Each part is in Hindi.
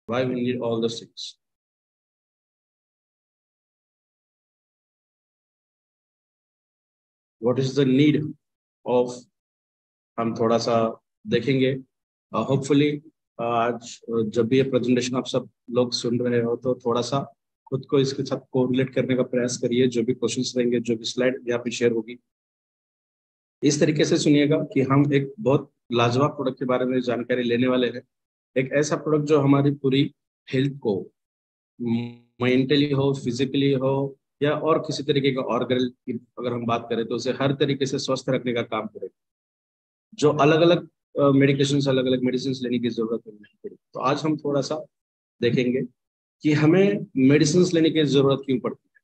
Why we need all those things? What is the need of, हम थोड़ा सा देखेंगे। होपफुली आज जब भी ये प्रेजेंटेशन आप सब लोग सुन रहे हो तो थोड़ा सा खुद को इसके साथ कोरिलेट करने का प्रयास करिए। जो भी क्वेश्चंस रहेंगे, जो भी स्लाइड यहाँ पे शेयर होगी, इस तरीके से सुनिएगा कि हम एक बहुत लाजवाब प्रोडक्ट के बारे में जानकारी लेने वाले हैं। एक ऐसा प्रोडक्ट जो हमारी पूरी हेल्थ को, मेंटली हो, फिजिकली हो, या और किसी तरीके का ऑर्गन की अगर हम बात करें तो उसे हर तरीके से स्वस्थ रखने का काम करेगा। जो अलग अलग मेडिकेशन, अलग अलग मेडिसिन लेने की जरूरत नहीं पड़ी। तो आज हम थोड़ा सा देखेंगे कि हमें मेडिसिन लेने की जरूरत क्यों पड़ती है।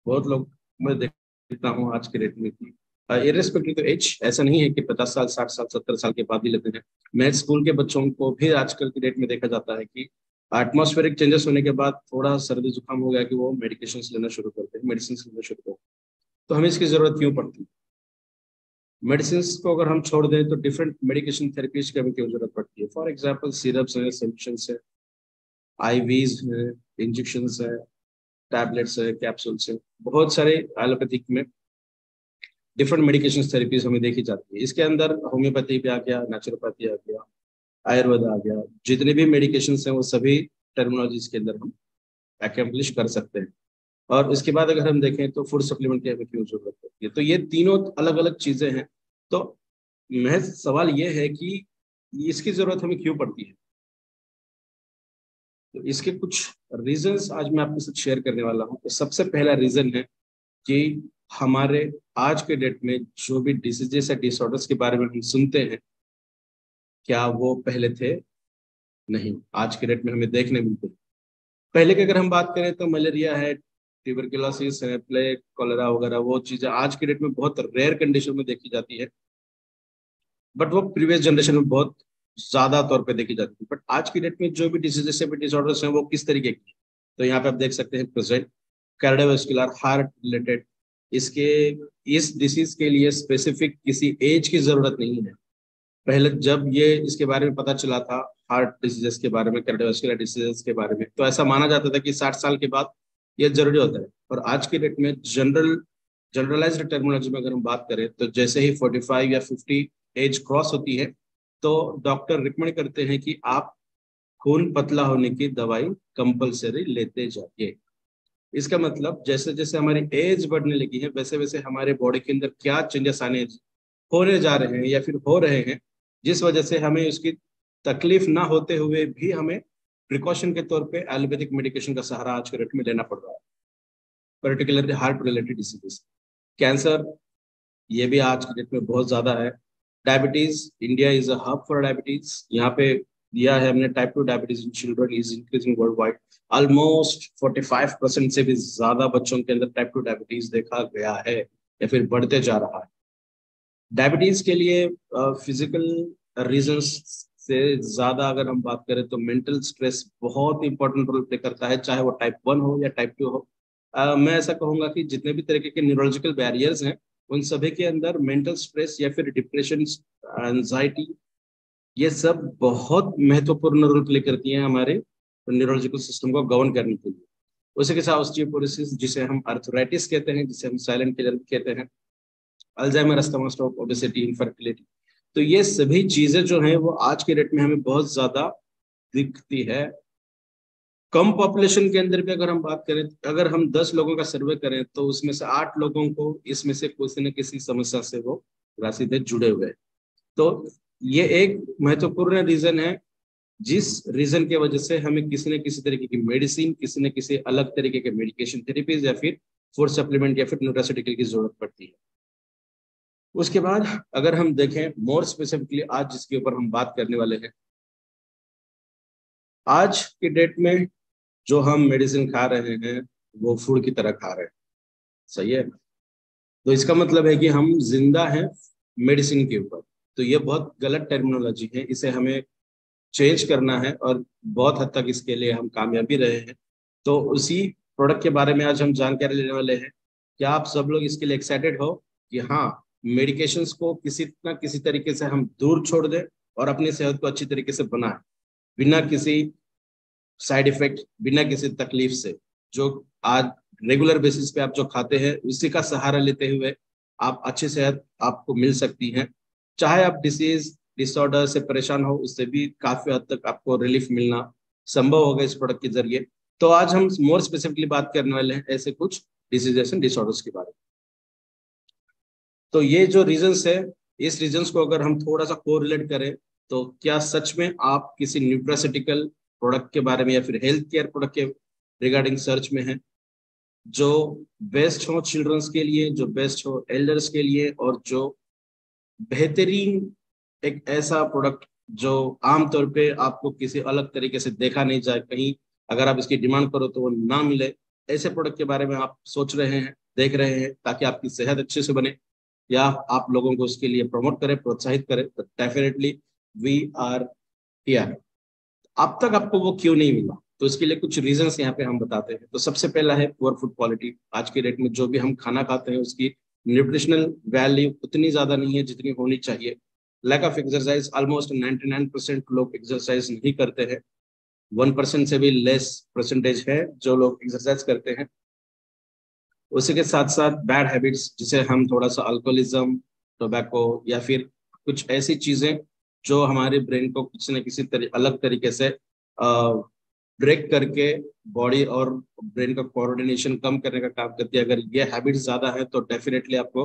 बहुत लोग मैं देखता हूँ आज के डेट में कि इरेस्पेक्टिव टू एज, ऐसा नहीं है कि 50 साल, 60 साल, 70 साल के बाद ही लेते हैं। मैं स्कूल के बच्चों को भी आजकल की डेट में देखा जाता है कि एटमॉस्फेरिक चेंजेस होने के बाद थोड़ा सर्दी जुकाम हो गया कि वो मेडिकेशन लेना शुरू करते हैं, मेडिसिन लेना शुरू करते हैं। तो हमें इसकी जरूरत क्यों पड़ती है? मेडिसिन को अगर हम छोड़ दें तो डिफरेंट मेडिकेशन थेरेपीज की हमें क्यों जरूरत पड़ती है? फॉर एग्जाम्पल सिरप्स है, सोल्यूशंस है, आईवीज है, इंजेक्शन है, टैबलेट्स है, कैप्सूल्स है, बहुत सारे एलोपैथिक में डिफरेंट मेडिकेशन थेरेपीज हमें देखी जाती है। इसके अंदर होम्योपैथी भी आ गया, नेचुरोपैथी आ गया, आयुर्वेद आ गया। जितने भी मेडिकेशन हैं वो सभी टर्मिनोलॉजीज के अंदर हम अकेम्प्लिश कर सकते हैं। और इसके बाद अगर हम देखें तो फूड सप्लीमेंट की हमें क्यों जरूरत पड़ती है? तो ये तीनों अलग अलग चीजें हैं। तो महज सवाल ये है कि इसकी जरूरत हमें क्यों पड़ती है। तो इसके कुछ रीजंस आज मैं आपके साथ शेयर करने वाला हूँ। तो सबसे पहला रीजन है कि हमारे आज के डेट में जो भी डिसीजेस या डिसऑर्डर्स के बारे में हम सुनते हैं, क्या वो पहले थे? नहीं, आज के डेट में हमें देखने मिलते हैं। पहले की अगर हम बात करें तो मलेरिया है, ट्यूबरकुलोसिस है, प्लेग, कॉलेरा वगैरह, वो चीजें आज के डेट में बहुत रेयर कंडीशन में देखी जाती है। बट वो प्रीवियस जनरेशन में बहुत ज्यादा तौर पे देखी जाती थी। बट आज की डेट में जो भी डिसीजेस है, डिसऑर्डर्स हैं, वो किस तरीके की हैं? तो यहाँ पे आप देख सकते हैं प्रेजेंट कार्डियोवास्कुलर, हार्ट रिलेटेड। इसके इस डिसीज के लिए स्पेसिफिक किसी एज की जरूरत नहीं है। पहले जब ये इसके बारे में पता चला था, हार्ट डिसीजेस के बारे में, कार्डियोवास्कुलर डिसीजेस के बारे में, तो ऐसा माना जाता था कि 60 साल के बाद ये जरूरी होता है। और आज की डेट में जनरलाइज्ड टर्मिनोलॉजी में अगर हम बात करें तो जैसे ही 45 या 50 एज क्रॉस होती है तो डॉक्टर रिकमेंड करते हैं कि आप खून पतला होने की दवाई कंपलसरी लेते जाइए। इसका मतलब जैसे जैसे हमारी एज बढ़ने लगी है वैसे वैसे हमारे बॉडी के अंदर क्या चेंजेस आने होने जा रहे हैं या फिर हो रहे हैं, जिस वजह से हमें उसकी तकलीफ ना होते हुए भी हमें प्रिकॉशन के तौर पे एलोपैथिक मेडिकेशन का सहारा आज के डेट में लेना पड़ रहा है। Particularly heart related diseases, cancer, ये भी आज के डेट में बहुत ज्यादा है। Diabetes, India is a hub for diabetes. यहाँ पे दिया है हमने, type 2 diabetes in children is increasing world wide. Almost 45% से भी ज्यादा बच्चों के अंदर टाइप 2 डायबिटीज देखा गया है या फिर बढ़ते जा रहा है। डायबिटीज के लिए फिजिकल रीजंस से ज्यादा अगर हम बात करें तो मेंटल स्ट्रेस बहुत इंपॉर्टेंट रोल प्ले करता है, चाहे वो टाइप 1 हो या टाइप 2 हो। मैं ऐसा कहूंगा कि जितने भी तरीके के न्यूरोलॉजिकल बैरियर्स हैं उन सभी के अंदर मेंटल स्ट्रेस या फिर डिप्रेशन, एंजाइटी, ये सब बहुत महत्वपूर्ण रोल प्ले करती हैं हमारे न्यूरोलॉजिकल सिस्टम को गवर्न करने के लिए। उसी के साथ ऑस्टियोपोरोसिस, जिसे हम अर्थराइटिस कहते हैं, जिसे हम साइलेंट किलर कहते हैं, Alzheimer, asthma, stroke, obesity, infertility. तो ये सभी चीजें जो हैं वो आज के डेट में हमें बहुत ज्यादा दिखती है। कम पॉपुलेशन के अंदर भी अगर हम बात करें, अगर हम 10 लोगों का सर्वे करें तो उसमें से 8 लोगों को इसमें से किसी न किसी समस्या से वो राशि से जुड़े हुए हैं। तो ये एक महत्वपूर्ण रीजन है जिस रीजन की वजह से हमें किसी न किसी तरीके की मेडिसिन, किसी न किसी अलग तरीके के मेडिकेशन थेरेपीज या फिर फूड सप्लीमेंट या फिर न्यूट्रास्यूटिकल की जरूरत पड़ती है। उसके बाद अगर हम देखें मोर स्पेसिफिकली आज जिसके ऊपर हम बात करने वाले हैं, आज की डेट में जो हम मेडिसिन खा रहे हैं वो फूड की तरह खा रहे हैं। सही है? तो इसका मतलब है कि हम जिंदा हैं मेडिसिन के ऊपर। तो ये बहुत गलत टर्मिनोलॉजी है, इसे हमें चेंज करना है और बहुत हद तक इसके लिए हम कामयाब भी रहे हैं। तो उसी प्रोडक्ट के बारे में आज हम जानकारी लेने वाले हैं। क्या आप सब लोग इसके लिए एक्साइटेड हो कि हाँ, मेडिकेशंस को किसी ना किसी तरीके से हम दूर छोड़ दें और अपनी सेहत को अच्छी तरीके से बनाएं, बिना किसी साइड इफेक्ट, बिना किसी तकलीफ से, जो आज रेगुलर बेसिस पे आप जो खाते हैं उसी का सहारा लेते हुए आप अच्छी सेहत आपको मिल सकती है। चाहे आप डिसीज डिसऑर्डर से परेशान हो, उससे भी काफी हद तक आपको रिलीफ मिलना संभव होगा इस प्रोडक्ट के जरिए। तो आज हम मोर स्पेसिफिकली बात करने वाले हैं ऐसे कुछ डिसीजेस एंड डिसऑर्डर्स के बारे में। तो ये जो रीजंस है, इस रीजंस को अगर हम थोड़ा सा कोरिलेट करें, तो क्या सच में आप किसी न्यूट्रासिटिकल प्रोडक्ट के बारे में या फिर हेल्थ केयर प्रोडक्ट के रिगार्डिंग सर्च में है, जो बेस्ट हो चिल्ड्रंस के लिए, जो बेस्ट हो एल्डर्स के लिए, और जो बेहतरीन एक ऐसा प्रोडक्ट जो आमतौर पे आपको किसी अलग तरीके से देखा नहीं जाए, कहीं अगर आप इसकी डिमांड करो तो वो ना मिले, ऐसे प्रोडक्ट के बारे में आप सोच रहे हैं, देख रहे हैं, ताकि आपकी सेहत अच्छे से बने या आप लोगों को उसके लिए प्रमोट करें, प्रोत्साहित करें, तो डेफिनेटली वी आर हियर। अब तक आपको वो क्यों नहीं मिला, तो इसके लिए कुछ रीजंस यहाँ पे हम बताते हैं। तो सबसे पहला है पुअर फूड क्वालिटी। आज के डेट में जो भी हम खाना खाते हैं उसकी न्यूट्रिशनल वैल्यू उतनी ज्यादा नहीं है जितनी होनी चाहिए। लैक ऑफ एक्सरसाइज, ऑलमोस्ट 99% लोग एक्सरसाइज नहीं करते हैं। 1% से भी लेस परसेंटेज है जो लोग एक्सरसाइज करते हैं। उसी के साथ साथ बैड हैबिट्स, जिसे हम थोड़ा सा अल्कोहलिज्म, टोबैको, या फिर कुछ ऐसी चीजें जो हमारे ब्रेन को किसी न किसी अलग तरीके से ब्रेक करके बॉडी और ब्रेन का कोऑर्डिनेशन कम करने का काम करती है। अगर ये हैबिट्स ज्यादा है तो डेफिनेटली आपको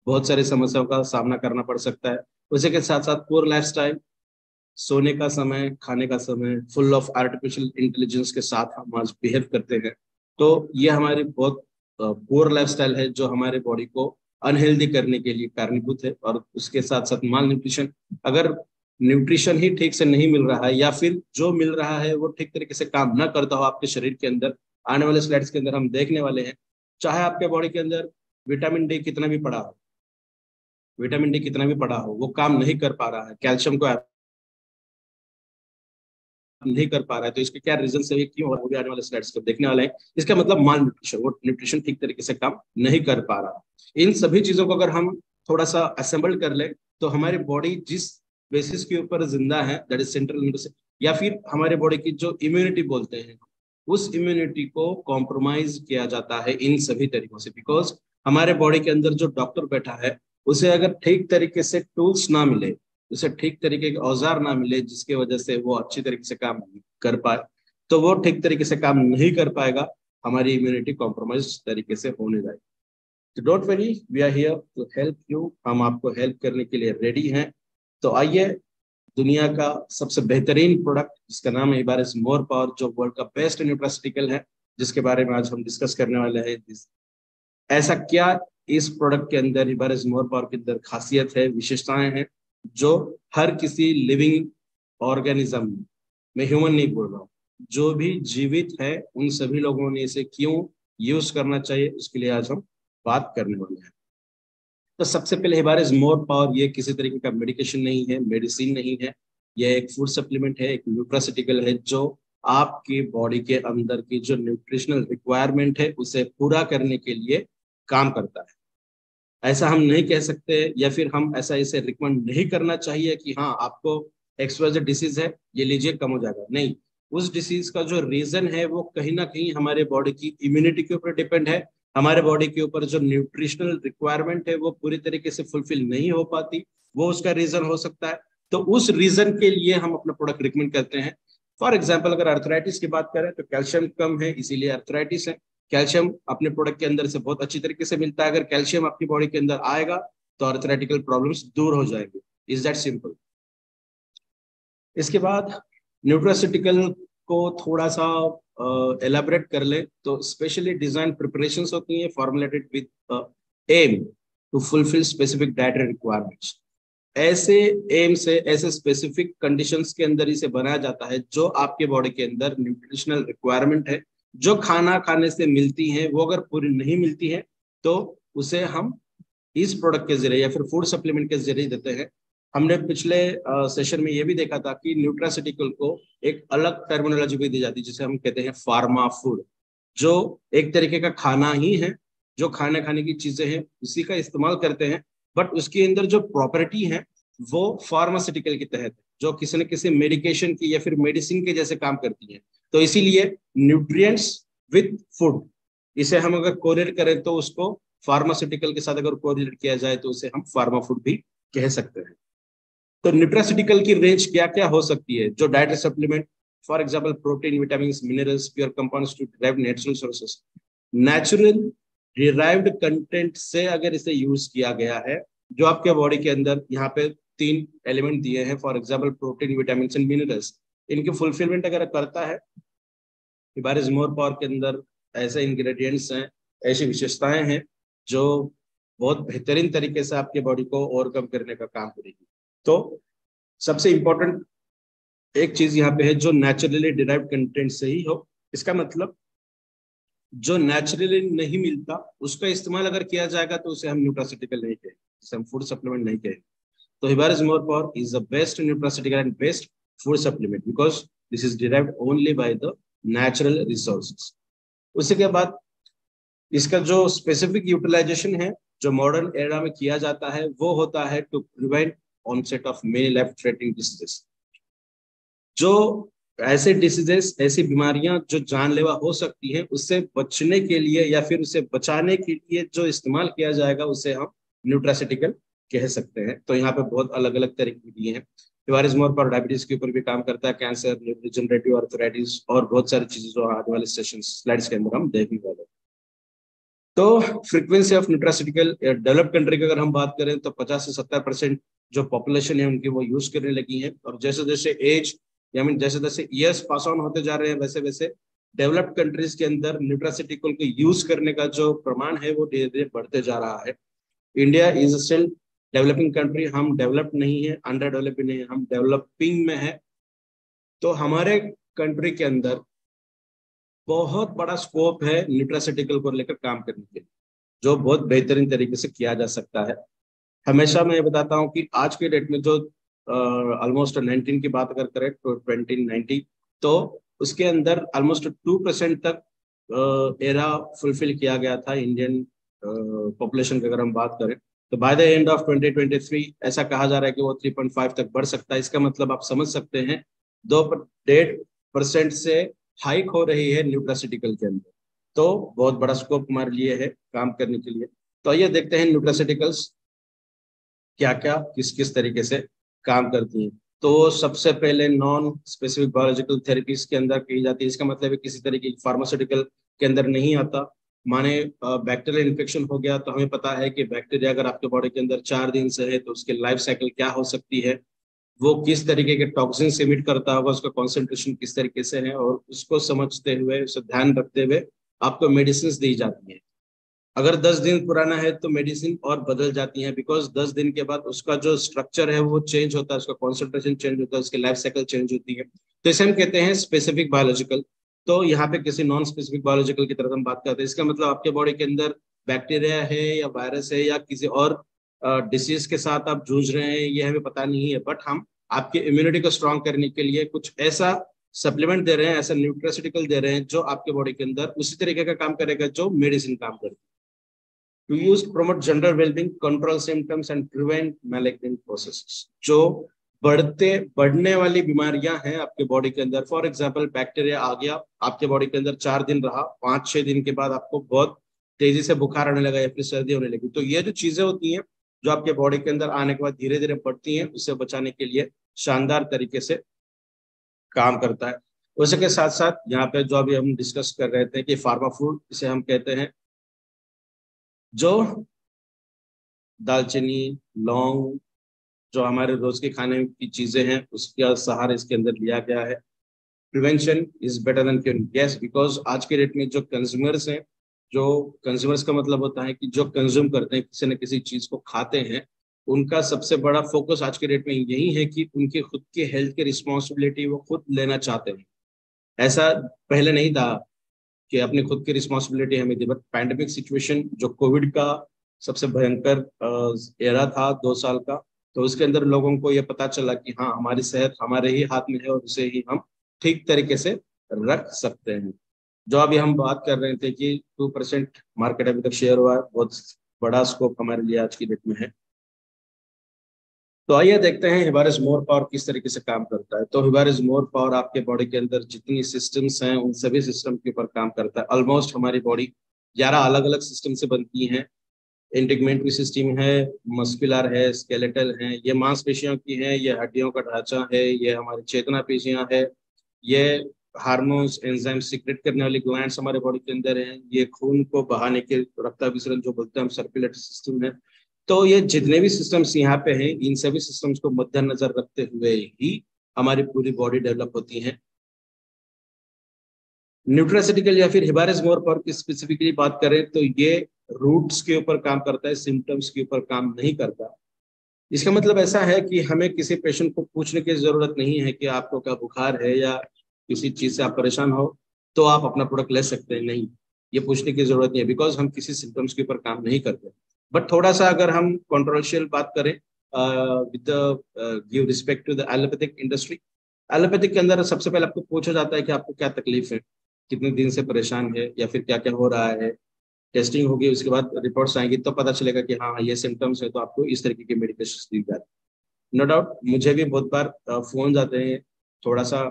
बहुत सारी समस्याओं का सामना करना पड़ सकता है। उसी के साथ साथ पुअर लाइफस्टाइल, सोने का समय, खाने का समय फुल ऑफ आर्टिफिशियल इंटेलिजेंस के साथ हम आज बिहेव करते हैं। तो ये हमारी बहुत पुअर लाइफस्टाइल है जो हमारे बॉडी को अनहेल्दी करने के लिए कारणीभूत है। और उसके साथ साथ माल न्यूट्रिशन, अगर न्यूट्रिशन ही ठीक से नहीं मिल रहा है या फिर जो मिल रहा है वो ठीक तरीके से काम ना करता हो आपके शरीर के अंदर, आने वाले स्लाइड्स के अंदर हम देखने वाले हैं, चाहे आपके बॉडी के अंदर विटामिन डी कितना भी पड़ा हो, विटामिन डी कितना भी पड़ा हो, वो काम नहीं कर पा रहा है, कैल्शियम को नहीं कर पा रहा है, तो इसके क्या रीजन है, क्यों, और वो भी आने वाले स्लाइड्स को देखने वाले हैं। इसका मतलब माल न्यूट्रिशन, वो न्यूट्रिशन ठीक तरीके से काम नहीं कर पा रहा। इन सभी चीजों को अगर हम थोड़ा सा असेंबल कर ले, तो हमारी बॉडी जिस बेसिस के ऊपर जिंदा है, दैट इज सेंट्रल, या फिर हमारे बॉडी की जो इम्यूनिटी बोलते हैं, उस इम्यूनिटी को कॉम्प्रोमाइज किया जाता है इन सभी तरीकों से। बिकॉज हमारे बॉडी के अंदर जो डॉक्टर बैठा है, उसे अगर ठीक तरीके से टूल्स ना मिले, उसे ठीक तरीके के औजार ना मिले जिसके वजह से वो अच्छी तरीके से काम कर पाए, तो वो ठीक तरीके से काम नहीं कर पाएगा, हमारी इम्यूनिटी कॉम्प्रोमाइज तरीके से होने जाएगी। तो don't worry, we are here to help you, हम आपको हेल्प करने के लिए रेडी हैं। तो आइए, दुनिया का सबसे बेहतरीन प्रोडक्ट जिसका नाम है इबारिस मोर पावर, जो वर्ल्ड का बेस्ट न्यूट्रास्यूटिकल है, जिसके बारे में आज हम डिस्कस करने वाले हैं। ऐसा क्या इस प्रोडक्ट के अंदर, इबारिस मोर पावर के अंदर खासियत है, विशेषताएं हैं, जो हर किसी लिविंग ऑर्गेनिज्म में, ह्यूमन नहीं बोल रहा हूँ, जो भी जीवित है उन सभी लोगों ने इसे क्यों यूज करना चाहिए, उसके लिए आज हम बात करने वाले हैं। तो सबसे पहले हिबारिस मोर पावर, ये किसी तरीके का मेडिकेशन नहीं है, मेडिसिन नहीं है, यह एक फूड सप्लीमेंट है, एक न्यूट्रासिटिकल है, जो आपकी बॉडी के अंदर की जो न्यूट्रिशनल रिक्वायरमेंट है उसे पूरा करने के लिए काम करता है। ऐसा हम नहीं कह सकते, या फिर हम ऐसा इसे रिकमेंड नहीं करना चाहिए कि हाँ आपको एक्सवाइजेड डिसीज है, ये लीजिए कम हो जाएगा। नहीं, उस डिसीज का जो रीजन है वो कहीं ना कहीं हमारे बॉडी की इम्यूनिटी के ऊपर डिपेंड है। हमारे बॉडी के ऊपर जो न्यूट्रिशनल रिक्वायरमेंट है वो पूरी तरीके से फुलफिल नहीं हो पाती, वो उसका रीजन हो सकता है। तो उस रीजन के लिए हम अपना प्रोडक्ट रिकमेंड करते हैं। फॉर एग्जाम्पल, अगर अर्थराइटिस की बात करें तो कैल्शियम कम है, इसीलिए अर्थराइटिस है। कैल्शियम अपने प्रोडक्ट के अंदर से बहुत अच्छी तरीके से मिलता है। अगर कैल्शियम आपकी बॉडी के अंदर आएगा तो अर्थराइटिकल प्रॉब्लम्स दूर हो जाएंगे। Is that simple. इसके बाद न्यूट्रास्यूटिकल को थोड़ा सा एलाबरेट कर ले तो स्पेशली डिजाइन प्रिपरेशंस होती हैं, formulated with aim to fulfil specific dietary requirements. ऐसे एम से, ऐसे स्पेसिफिक कंडीशंस के अंदर इसे बनाया जाता है जो आपके बॉडी के अंदर न्यूट्रिशनल रिक्वायरमेंट है, जो खाना खाने से मिलती हैं, वो अगर पूरी नहीं मिलती है तो उसे हम इस प्रोडक्ट के जरिए या फिर फूड सप्लीमेंट के जरिए देते हैं। हमने पिछले सेशन में ये भी देखा था कि न्यूट्रासिटिकल को एक अलग टर्मिनोलॉजी भी दी जाती है जिसे हम कहते हैं फार्मा फूड, जो एक तरीके का खाना ही है, जो खाने की चीजें हैं उसी का इस्तेमाल करते हैं, बट उसके अंदर जो प्रॉपर्टी है वो फार्मास्यूटिकल के तहत है, जो किसी न किसी मेडिकेशन की या फिर मेडिसिन के जैसे काम करती है। तो इसीलिए न्यूट्रिएंट्स विथ फूड, इसे हम अगर कोरिलेट करें तो उसको फार्मास्यूटिकल के साथ अगर कोरिलेट किया जाए तो उसे हम फार्मा फूड भी कह सकते हैं। तो न्यूट्रास्यूटिकल की रेंज क्या क्या हो सकती है? जो dietary supplement, for example protein, vitamin, minerals, pure compounds to derived natural sources, natural derived content से अगर इसे यूज किया गया है, जो आपके बॉडी के अंदर यहाँ पे 3 एलिमेंट दिए हैं, for example protein, vitamin and minerals, इनकी फुलफिलमेंट अगर करता है, बारिश मोर पावर के अंदर ऐसे इंग्रेडिएंट्स हैं, ऐसी विशेषताएं हैं जो बहुत बेहतरीन तरीके से आपके बॉडी को ओवरकम करने का काम करेगी। तो सबसे इंपॉर्टेंट एक चीज यहाँ पे है, जो नेचुरली डिराइव्ड कंटेंट से ही हो। इसका मतलब जो नेचुरली नहीं मिलता उसका इस्तेमाल अगर किया जाएगा तो उसे हम न्यूट्रास्यूटिकल नहीं कहेंगे, उसे हम फूड सप्लीमेंट नहीं कहेंगे। तो Hibaris more power is the best nutraceutical and best food supplement because this is derived only by the natural resources. उसी के बाद इसका जो स्पेसिफिक यूटिलाइजेशन है, जो मॉडर्न एरा में किया जाता है, वो होता है to prevent onset of many life threatening diseases. जो ऐसे डिसीजेस, ऐसी बीमारियां जो जानलेवा हो सकती हैं, उससे बचने के लिए या फिर उसे बचाने के लिए जो इस्तेमाल किया जाएगा उसे हम न्यूट्रास्यूटिकल कह सकते हैं। तो यहाँ पे बहुत अलग अलग तरह की दिए हैं। हिबारिस मोर पर डायबिटीज के ऊपर भी काम करता है, कैंसर, न्यूरोजेनरेटिव आर्थराइटिस और बहुत सारी चीजें जो आने वाले सेशन स्लाइड्स के अंदर हम देखने वाले हैं। तो frequency of nutraceutical developed country की अगर हम बात करें तो 50 से 70% जो पॉपुलेशन है उनकी वो यूज करने लगी है। और जैसे जैसे एज या मीन जैसे जैसे ईयर्स पास ऑन होते जा रहे हैं, वैसे वैसे डेवलप्ड कंट्रीज के अंदर न्यूट्रास्यूटिकल को यूज करने का जो प्रमाण है वो धीरे धीरे बढ़ते जा रहा है। India is still developing country, हम डेवलप्ड नहीं है, अंडर डेवलप नहीं है, हम डेवलपिंग में है। तो हमारे कंट्री के अंदर बहुत बड़ा स्कोप है न्यूट्रास्यूटिकल को लेकर काम करने के लिए, जो बहुत बेहतरीन तरीके से किया जा सकता है। हमेशा मैं ये बताता हूँ कि आज के डेट में जो ऑलमोस्ट 19 की बात अगर करें तो 2090, तो उसके अंदर ऑलमोस्ट 2% तक एरा फुलफिल किया गया था इंडियन पॉपुलेशन की अगर हम बात करें। तो बाय द एंड ऑफ 2023 ऐसा कहा जा रहा है कि वो 3.5 तक बढ़ सकता है। इसका मतलब आप समझ सकते हैं 2.5% से हाइक हो रही है न्यूट्रास्यूटिकल के अंदर। तो बहुत बड़ा स्कोप हमारे लिए है काम करने के लिए। तो आइए देखते हैं न्यूट्रास्यूटिकल्स क्या क्या किस किस तरीके से काम करती हैं। तो सबसे पहले नॉन स्पेसिफिक बायोलॉजिकल थेरेपीज के अंदर की जाती है। इसका मतलब है किसी तरीके की फार्मास्यूटिकल के अंदर नहीं आता। माने बैक्टीरियल इन्फेक्शन हो गया तो हमें पता है कि बैक्टीरिया अगर आपके बॉडी के अंदर 4 दिन से है तो उसकी लाइफ साइकिल क्या हो सकती है, वो किस तरीके के टॉक्सिन इमिट करता होगा, उसका कॉन्सेंट्रेशन किस तरीके से है, और उसको समझते हुए, उसे ध्यान रखते हुए आपको मेडिसिन दी जाती है। अगर 10 दिन पुराना है तो मेडिसिन और बदल जाती है, बिकॉज 10 दिन के बाद उसका जो स्ट्रक्चर है वो चेंज होता है, उसका कॉन्सेंट्रेशन चेंज होता है, उसकी लाइफ साइकिल चेंज होती है। तो इसे हम कहते हैं स्पेसिफिक बायोलॉजिकल। तो यहाँ पे किसी नॉन स्पेसिफिक बायोलॉजिकल की तरफ हम बात करते हैं। इसका मतलब आपके बॉडी के अंदर बैक्टीरिया है या वायरस है या किसी और डिसीज के साथ आप जूझ रहे हैं, ये हमें पता नहीं है, बट हम आपके इम्यूनिटी को स्ट्रॉन्ग करने के लिए कुछ ऐसा सप्लीमेंट दे रहे हैं, ऐसा न्यूट्रास्यूटिकल दे रहे हैं जो आपके बॉडी के अंदर उसी तरीके का काम करेगा जो मेडिसिन काम करती है। To use promote general well-being, control symptoms and prevent malignant processes। जो बढ़ने वाली बीमारियां हैं आपके बॉडी के अंदर, फॉर एग्जांपल बैक्टीरिया आ गया आपके बॉडी के अंदर, 4 दिन रहा, 5-6 दिन के बाद आपको बहुत तेजी से बुखार आने लगा या फिर सर्दी होने लगी, तो ये जो चीजें होती हैं जो आपके बॉडी के अंदर आने के बाद धीरे धीरे बढ़ती हैं, उससे बचाने के लिए शानदार तरीके से काम करता है। उसके साथ साथ यहाँ पे जो अभी हम डिस्कस कर रहे थे कि फार्मा फूड, इसे हम कहते हैं जो दालचीनी, लौंग, जो हमारे रोज के खाने की चीजें हैं उसका सहारा इसके अंदर लिया गया है। Prevention is better than cure, yes, because आज के डेट में जो कंज्यूमर्स हैं, जो कंज्यूमर्स का मतलब होता है कि जो कंज्यूम करते हैं, किसी न किसी चीज को खाते हैं, उनका सबसे बड़ा फोकस आज के डेट में यही है कि उनकी खुद की हेल्थ की रिस्पॉन्सिबिलिटी वो खुद लेना चाहते हैं। ऐसा पहले नहीं था कि अपनी खुद की रिस्पॉन्सिबिलिटी हमें दी, बट पैंडेमिक सिचुएशन जो कोविड का सबसे भयंकर एरा था 2 साल का, तो उसके अंदर लोगों को ये पता चला कि हाँ, हमारी सेहत हमारे ही हाथ में है और उसे ही हम ठीक तरीके से रख सकते हैं। जो अभी हम बात कर रहे थे कि 2% मार्केट अभी तक शेयर हुआ है, बहुत बड़ा स्कोप हमारे लिए आज की डेट में है। तो आइए देखते हैं हिबारिस मोर पावर किस तरीके से काम करता है। तो हिबारिस मोर पावर आपके बॉडी के अंदर जितनी सिस्टम्स हैं उन सभी सिस्टम के ऊपर काम करता है। ऑलमोस्ट हमारी बॉडी 11 अलग अलग सिस्टम से बनती है। इंटीग्मेंट्री सिस्टम है, मस्कुलर है, स्केलेटल है, ये मांसपेशियों की है, ये हड्डियों का ढांचा है, ये हमारी चेतना पेशियां है, ये हार्मोन्स एंजाइम सीक्रेट करने वाली ग्लैंड्स हमारे बॉडी के अंदर हैं, ये खून को बहाने के रक्ताभिसरण जो बोलते हैं हम सर्कुलेटरी सिस्टम है। तो ये जितने भी सिस्टम्स यहाँ पे हैं इन सभी सिस्टम्स को मद्देनजर रखते हुए ही हमारी पूरी बॉडी डेवलप होती है। न्यूट्रासिटिकल या फिर हिबारिस मोर पावर की स्पेसिफिकली बात करें तो ये रूट्स के ऊपर काम करता है, सिम्टम्स के ऊपर काम नहीं करता। इसका मतलब ऐसा है कि हमें किसी पेशेंट को पूछने की जरूरत नहीं है कि आपको क्या बुखार है या किसी चीज से आप परेशान हो तो आप अपना प्रोडक्ट ले सकते हैं, नहीं, ये पूछने की जरूरत नहीं है, बिकॉज हम किसी सिम्टम्स के ऊपर काम नहीं करते। बट थोड़ा सा अगर हम कंट्रोवर्शियल बात करें with give respect to the allopathic industry, allopathic के अंदर सबसे पहले आपको पूछा जाता है कि आपको क्या तकलीफ है, कितने दिन से परेशान है या फिर क्या क्या हो रहा है। टेस्टिंग होगी, उसके बाद रिपोर्ट्स आएंगी तो पता चलेगा कि हाँ ये सिम्टम्स है, तो आपको इस तरीके के मेडिकेशन दी जाती है। नो डाउट मुझे भी बहुत बार फोन आते हैं, थोड़ा सा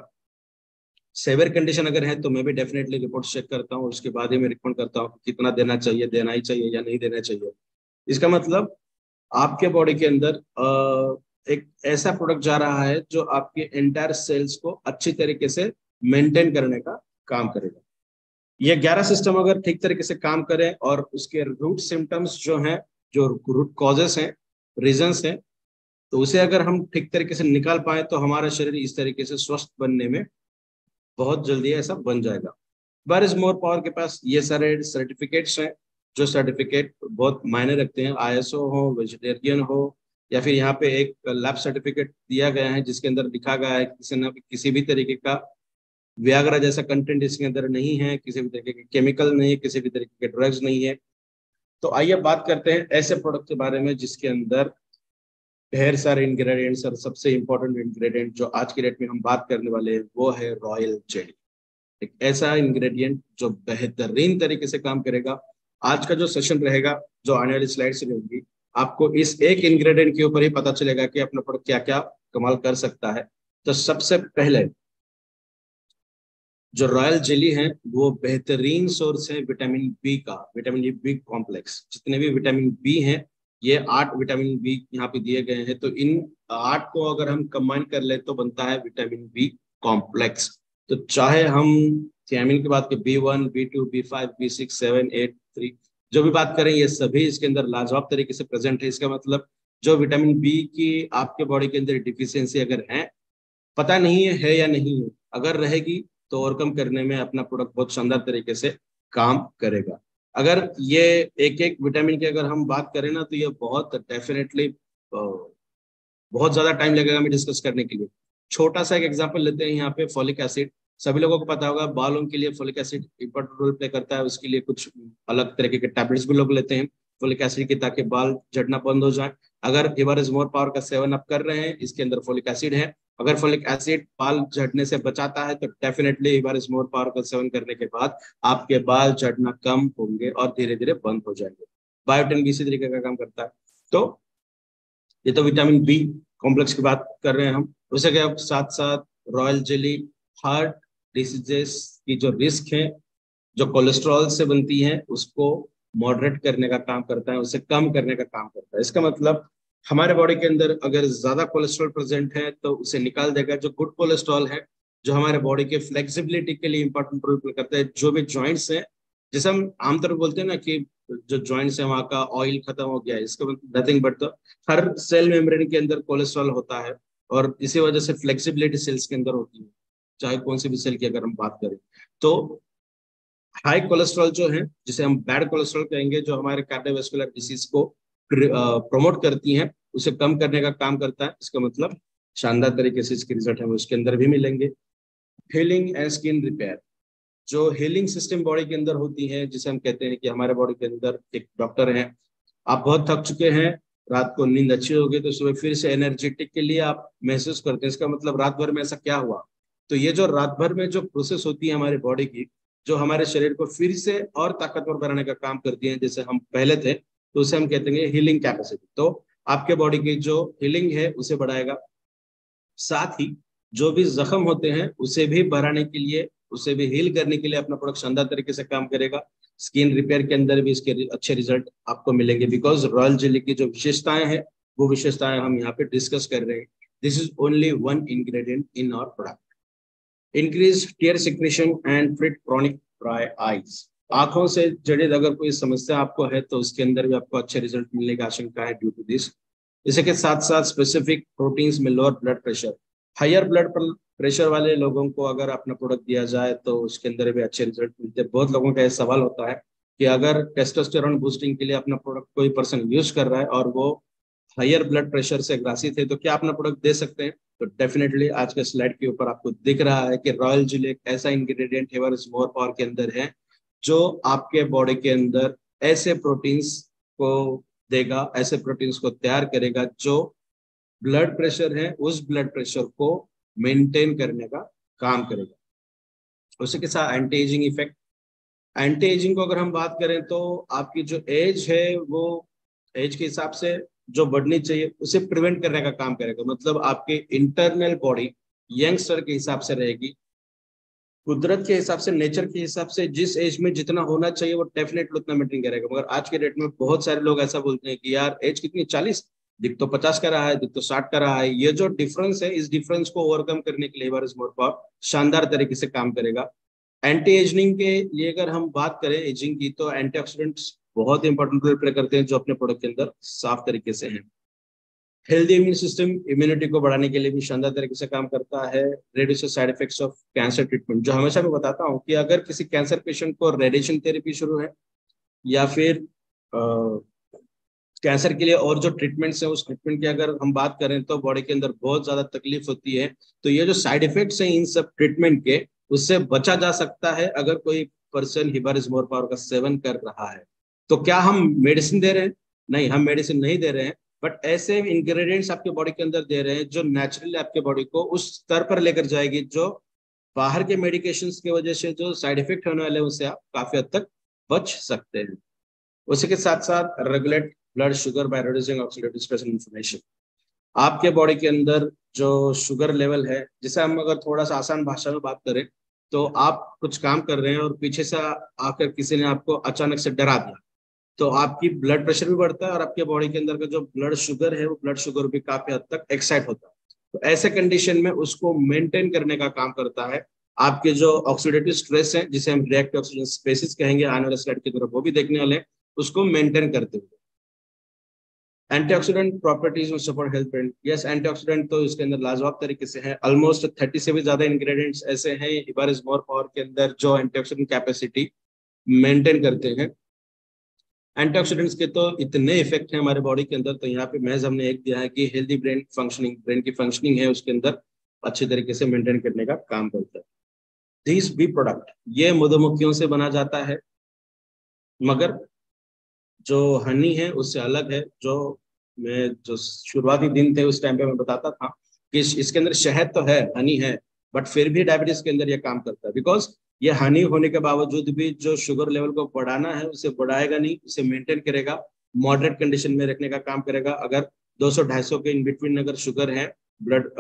सेवियर कंडीशन अगर है तो मैं भी डेफिनेटली रिपोर्ट चेक करता हूँ, उसके बाद ही मैं रिकमेंड करता हूँ कि कितना देना चाहिए, देना ही चाहिए या नहीं देना चाहिए। इसका मतलब आपके बॉडी के अंदर एक ऐसा प्रोडक्ट जा रहा है जो आपके एंटायर सेल्स को अच्छी तरीके से मेंटेन करने का काम करेगा। ये 11 सिस्टम अगर ठीक तरीके से काम करें और उसके रूट सिम्टम्स जो हैं, जो रूट कॉजेस हैं, रीजंस हैं, तो उसे अगर हम ठीक तरीके से निकाल पाए तो हमारा शरीर इस तरीके से स्वस्थ बनने में बहुत जल्दी ऐसा बन जाएगा। बारिश मोर पावर के पास ये सारे सर्टिफिकेट्स हैं, जो सर्टिफिकेट बहुत मायने रखते हैं। आईएसओ हो, वेजिटेरियन हो, या फिर यहाँ पे एक लैब सर्टिफिकेट दिया गया है जिसके अंदर लिखा गया है किसी न किसी भी तरीके का वियाग्रा जैसा कंटेंट इसके अंदर नहीं है, किसी भी तरीके के केमिकल नहीं है, किसी भी तरीके के ड्रग्स नहीं है। तो आइए बात करते हैं ऐसे प्रोडक्ट के बारे में जिसके अंदर ढेर सारे इंग्रेडिएंट्स, और सबसे इंपॉर्टेंट इंग्रेडिएंट जो आज की डेट में हम बात करने वाले हैं वो है रॉयल जेली। एक ऐसा इंग्रेडिएंट जो बेहतरीन तरीके से काम करेगा। आज का जो सेशन रहेगा, जो आने वाली स्लाइड से होगी, आपको इस एक इंग्रेडिएंट के ऊपर ही पता चलेगा कि अपना प्रोडक्ट क्या क्या कमाल कर सकता है। तो सबसे पहले जो रॉयल जेली है वो बेहतरीन सोर्स है विटामिन बी का, विटामिन बी कॉम्प्लेक्स। जितने भी विटामिन बी हैं, ये 8 विटामिन बी यहाँ पे दिए गए हैं, तो इन 8 को अगर हम कंबाइन कर ले तो बनता है विटामिन बी कॉम्प्लेक्स। तो चाहे हम थियामिन की बात करें, B1, B2, B5, B6, 7, 8, 3, जो भी बात करें, ये सभी इसके अंदर लाजवाब तरीके से प्रेजेंट है। इसका मतलब जो विटामिन बी की आपके बॉडी के अंदर डिफिशियंसी अगर है, पता नहीं है या नहीं है, अगर रहेगी तो ओवरकम करने में अपना प्रोडक्ट बहुत शानदार तरीके से काम करेगा। अगर ये एक एक विटामिन की अगर हम बात करें ना, तो ये बहुत डेफिनेटली बहुत ज्यादा टाइम लगेगा हमें डिस्कस करने के लिए। छोटा सा एक एग्जांपल लेते हैं यहाँ पे, फॉलिक एसिड। सभी लोगों को पता होगा बालों के लिए folic acid important role play करता है। उसके लिए कुछ अलग तरीके के टैबलेट्स भी लोग लेते हैं फॉलिक एसिड की, ताकि बाल झड़ना बंद हो जाए। अगर हिबारिस मोर पावर का सेवन आप कर रहे हैं, इसके अंदर फॉलिक एसिड है। अगर फॉलिक एसिड बाल झड़ने से बचाता है तो डेफिनेटली हिबारिस मोर पावर का सेवन करने के बाद आपके बाल झड़ना कम होंगे और धीरे धीरे बंद हो जाएंगे। बायोटिन भी इसी तरीके का काम करता है। तो ये तो विटामिन बी कॉम्प्लेक्स की बात कर रहे हैं हम। उसे के साथ साथ रॉयल जेली हार्ट डिसीजेस की जो रिस्क है, जो कोलेस्ट्रॉल से बनती है, उसको मॉडरेट करने का काम करता है, उसे कम करने का काम करता है। इसका मतलब हमारे बॉडी के अंदर अगर ज्यादा कोलेस्ट्रॉल प्रेजेंट है तो उसे निकाल देगा। जो गुड कोलेस्ट्रॉल है, जो हमारे बॉडी के फ्लेक्सिबिलिटी के लिए इंपॉर्टेंट रोल प्ले करता है, जो भी जॉइंट्स हैं, जैसे हम आमतौर पर बोलते हैं ना कि जो जॉइंट्स है वहाँ का ऑयल खत्म हो गया है, इसका मतलब नथिंग बट द हर सेल मेम्ब्रेन के अंदर कोलेस्ट्रॉल होता है, और इसी वजह से फ्लेक्सिबिलिटी सेल्स के अंदर होती है, चाहे कौन सी भी सेल की अगर हम बात करें। तो हाई कोलेस्ट्रॉल जो है, जिसे हम बैड कोलेस्ट्रॉल कहेंगे, जो हमारे कार्डियोवास्कुलर डिसीज को प्रमोट करती हैं, उसे कम करने का काम करता है। इसका मतलब शानदार तरीके से इसके रिजल्ट हमें उसके अंदर भी मिलेंगे। हीलिंग एंड स्किन रिपेयर, जो हीलिंग सिस्टम बॉडी के अंदर होती है, जिसे हम कहते हैं कि हमारे बॉडी के अंदर एक डॉक्टर है। आप बहुत थक चुके हैं, रात को नींद अच्छी हो गई तो सुबह फिर से एनर्जेटिक के लिए आप महसूस करते हैं। इसका मतलब रात भर में ऐसा क्या हुआ? तो ये जो रात भर में जो प्रोसेस होती है हमारी बॉडी की, जो हमारे शरीर को फिर से और ताकतवर बनाने का काम करती है, जैसे हम पहले थे, तो उसे हम कहते हैं हीलिंग कैपेसिटी। तो आपके बॉडी की जो हीलिंग है उसे बढ़ाएगा, साथ ही जो भी जख्म होते हैं उसे भी बढ़ाने के लिए, उसे भी हील करने के लिए अपना प्रोडक्ट शानदार तरीके से काम करेगा। स्किन रिपेयर के अंदर भी इसके अच्छे रिजल्ट आपको मिलेंगे, बिकॉज रॉयल जेली की जो विशेषताएं हैं वो विशेषताएं हम यहाँ पे डिस्कस कर रहे हैं। This is only one ingredient in our product. Increase tear secretion and treat chronic dry eyes. आंखों से जड़ित अगर कोई समस्या आपको है तो उसके अंदर भी आपको अच्छे रिजल्ट मिलने की आशंका है ड्यू टू दिस। इसी के साथ साथ स्पेसिफिक प्रोटीन्स में lower blood pressure, higher blood pressure वाले लोगों को अगर अपना प्रोडक्ट दिया जाए तो उसके अंदर भी अच्छे रिजल्ट मिलते हैं। बहुत लोगों का यह सवाल होता है कि अगर टेस्टोस्टेरोन बूस्टिंग के लिए अपना प्रोडक्ट कोई पर्सन यूज कर रहा है और वो हायर ब्लड प्रेशर से ग्रासित है तो क्या अपना प्रोडक्ट दे सकते हैं? तो डेफिनेटली आज के स्लाइड के ऊपर आपको दिख रहा है कि रॉयल जेली एक ऐसा इंग्रेडिएंट है मोर पावर के अंदर है जो आपके बॉडी के अंदर ऐसे प्रोटीन्स को देगा, ऐसे प्रोटीन्स को तैयार करेगा जो ब्लड प्रेशर है उस ब्लड प्रेशर को मेंटेन करने का काम करेगा। उसी के साथ anti ageing effect. Anti ageing को अगर हम बात करें तो आपकी जो एज है वो एज के हिसाब से जो बढ़नी चाहिए उसे प्रिवेंट करने का काम करेगा। मतलब आपके इंटरनल बॉडी यंगस्टर के हिसाब से रहेगी, कुदरत के हिसाब से, नेचर के हिसाब से जिस एज में जितना होना चाहिए वो डेफिनेटली उतना मेंटेन करेगा। मगर आज के डेट में बहुत सारे लोग ऐसा बोलते हैं कि यार एज कितनी 40, दिख तो 50 का रहा है, दिख तो 60 का रहा है। ये जो डिफरेंस है इस डिफरेंस को ओवरकम करने के लिए एवरेज मोर पावर शानदार तरीके से काम करेगा। एंटी एजिंग के लिए अगर हम बात करें एजिंग की तो एंटीऑक्सीडेंट्स बहुत इंपॉर्टेंट रोल प्ले करते हैं जो अपने प्रोडक्ट के अंदर साफ तरीके से हैं। हेल्दी इम्यून सिस्टम इम्यूनिटी को बढ़ाने के लिए भी शानदार तरीके से काम करता है। Reduce side effects of cancer treatment, जो हमेशा मैं बताता हूँ कि अगर किसी कैंसर पेशेंट को रेडिएशन थेरेपी शुरू है या फिर कैंसर के लिए और जो ट्रीटमेंट्स है उस ट्रीटमेंट की अगर हम बात करें तो बॉडी के अंदर बहुत ज्यादा तकलीफ होती है, तो ये जो साइड इफेक्ट्स हैं इन सब ट्रीटमेंट के उससे बचा जा सकता है अगर कोई पर्सन हिबारिस्मोर पावर का सेवन कर रहा है। तो क्या हम मेडिसिन दे रहे हैं? नहीं, हम मेडिसिन नहीं दे रहे हैं, बट ऐसे इंग्रेडिएंट्स आपके बॉडी के अंदर दे रहे हैं जो नेचुरली आपके बॉडी को उस स्तर पर लेकर जाएगी जो बाहर के मेडिकेशंस की वजह से जो साइड इफेक्ट होने वाले हैं उससे आप काफी हद तक बच सकते हैं। उसी के साथ साथ regulate blood sugar by reducing oxidative stress and inflammation. आपके बॉडी के अंदर जो शुगर लेवल है, जिसे हम अगर थोड़ा सा आसान भाषा में बात करें तो आप कुछ काम कर रहे हैं और पीछे से आकर किसी ने आपको अचानक से डरा दिया तो आपकी ब्लड प्रेशर भी बढ़ता है और आपके बॉडी के अंदर का जो ब्लड शुगर है वो ब्लड शुगर भी काफी हद तक एक्साइट होता है। तो ऐसे कंडीशन में उसको मेंटेन करने का काम करता है आपके जो ऑक्सीडेटिव स्ट्रेस है, जिसे हम रिएक्टिव ऑक्सीजन स्पेसिस कहेंगे, आने वाले स्लाइड की तरफ वो भी देखने वाले हैं, उसको मेंटेन करते हुए। एंटीऑक्सीडेंट प्रॉपर्टीज में support health brain. Yes, antioxidant तो इसके अंदर लाजवाब तरीके से है। ऑलमोस्ट 30 से भी ज्यादा इंग्रेडिएंट्स ऐसे हैं हिबारिस्मोर पावर के अंदर जो एंटीऑक्सीडेंट कैपेसिटी मेंटेन करते हैं। एंटीऑक्सीडेंट्स के तो इतने इफेक्ट हैं हमारे बॉडी के अंदर, तो यहाँ पे महज हमने एक दिया है कि हेल्दी ब्रेन फंक्शनिंग, ब्रेन की फंक्शनिंग है उसके अंदर अच्छे तरीके से मेंटेन करने का काम करता है। दिस बी प्रोडक्ट ये मधुमक्खियों से बना जाता है, मगर जो हनी है उससे अलग है। जो मैं जो शुरुआती दिन थे उस टाइम पे मैं बताता था कि इसके अंदर शहद तो है, हनी है, बट फिर भी डायबिटीज के अंदर ये काम करता है। बिकॉज ये हनी होने के बावजूद भी जो शुगर लेवल को बढ़ाना है उसे बढ़ाएगा नहीं, उसे मेंटेन करेगा, मॉडरेट कंडीशन में रखने का काम करेगा। अगर 200-250 के इन बिटवीन अगर शुगर है, ब्लड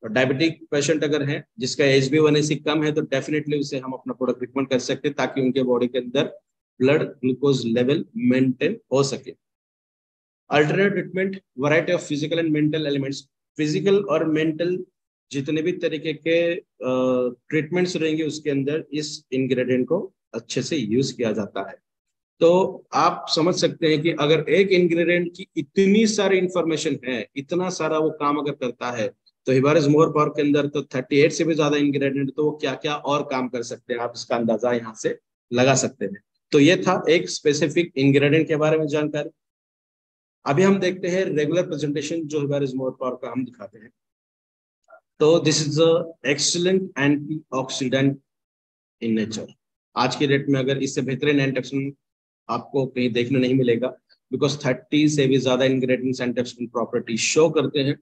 डायबिटिक पेशेंट अगर है जिसका HbA1c कम है तो डेफिनेटली उसे हम अपना प्रोडक्ट रिकमेंड कर सकते हैं ताकि उनके बॉडी के अंदर ब्लड ग्लूकोज लेवल मेंटेन हो सके। Alternate treatment, variety of physical and mental elements. Physical और मेंटल जितने भी तरीके के ट्रीटमेंट्स रहेंगे उसके अंदर इस इंग्रेडिएंट को अच्छे से यूज किया जाता है। तो आप समझ सकते हैं कि अगर एक इंग्रेडिएंट की इतनी सारी इंफॉर्मेशन है, इतना सारा वो काम अगर करता है, तो हिबारिस्मोर पावर के अंदर तो 38 से भी ज्यादा इंग्रेडिएंट, तो वो क्या क्या और काम कर सकते हैं आप इसका अंदाजा यहाँ से लगा सकते हैं। तो ये था एक स्पेसिफिक इंग्रेडिएंट के बारे में जानकारी। अभी हम देखते हैं रेगुलर प्रेजेंटेशन जो हिबारिस्मोर पावर का हम दिखाते हैं। तो this is a excellent antioxidant in nature. आज के डेट में अगर इससे बेहतरीन एंटीऑक्सीडेंट आपको कहीं देखने नहीं मिलेगा, बिकॉज 30 से भी ज्यादा इंग्रेडिएंट्स एंटीऑक्सीडेंट प्रॉपर्टी शो करते हैं।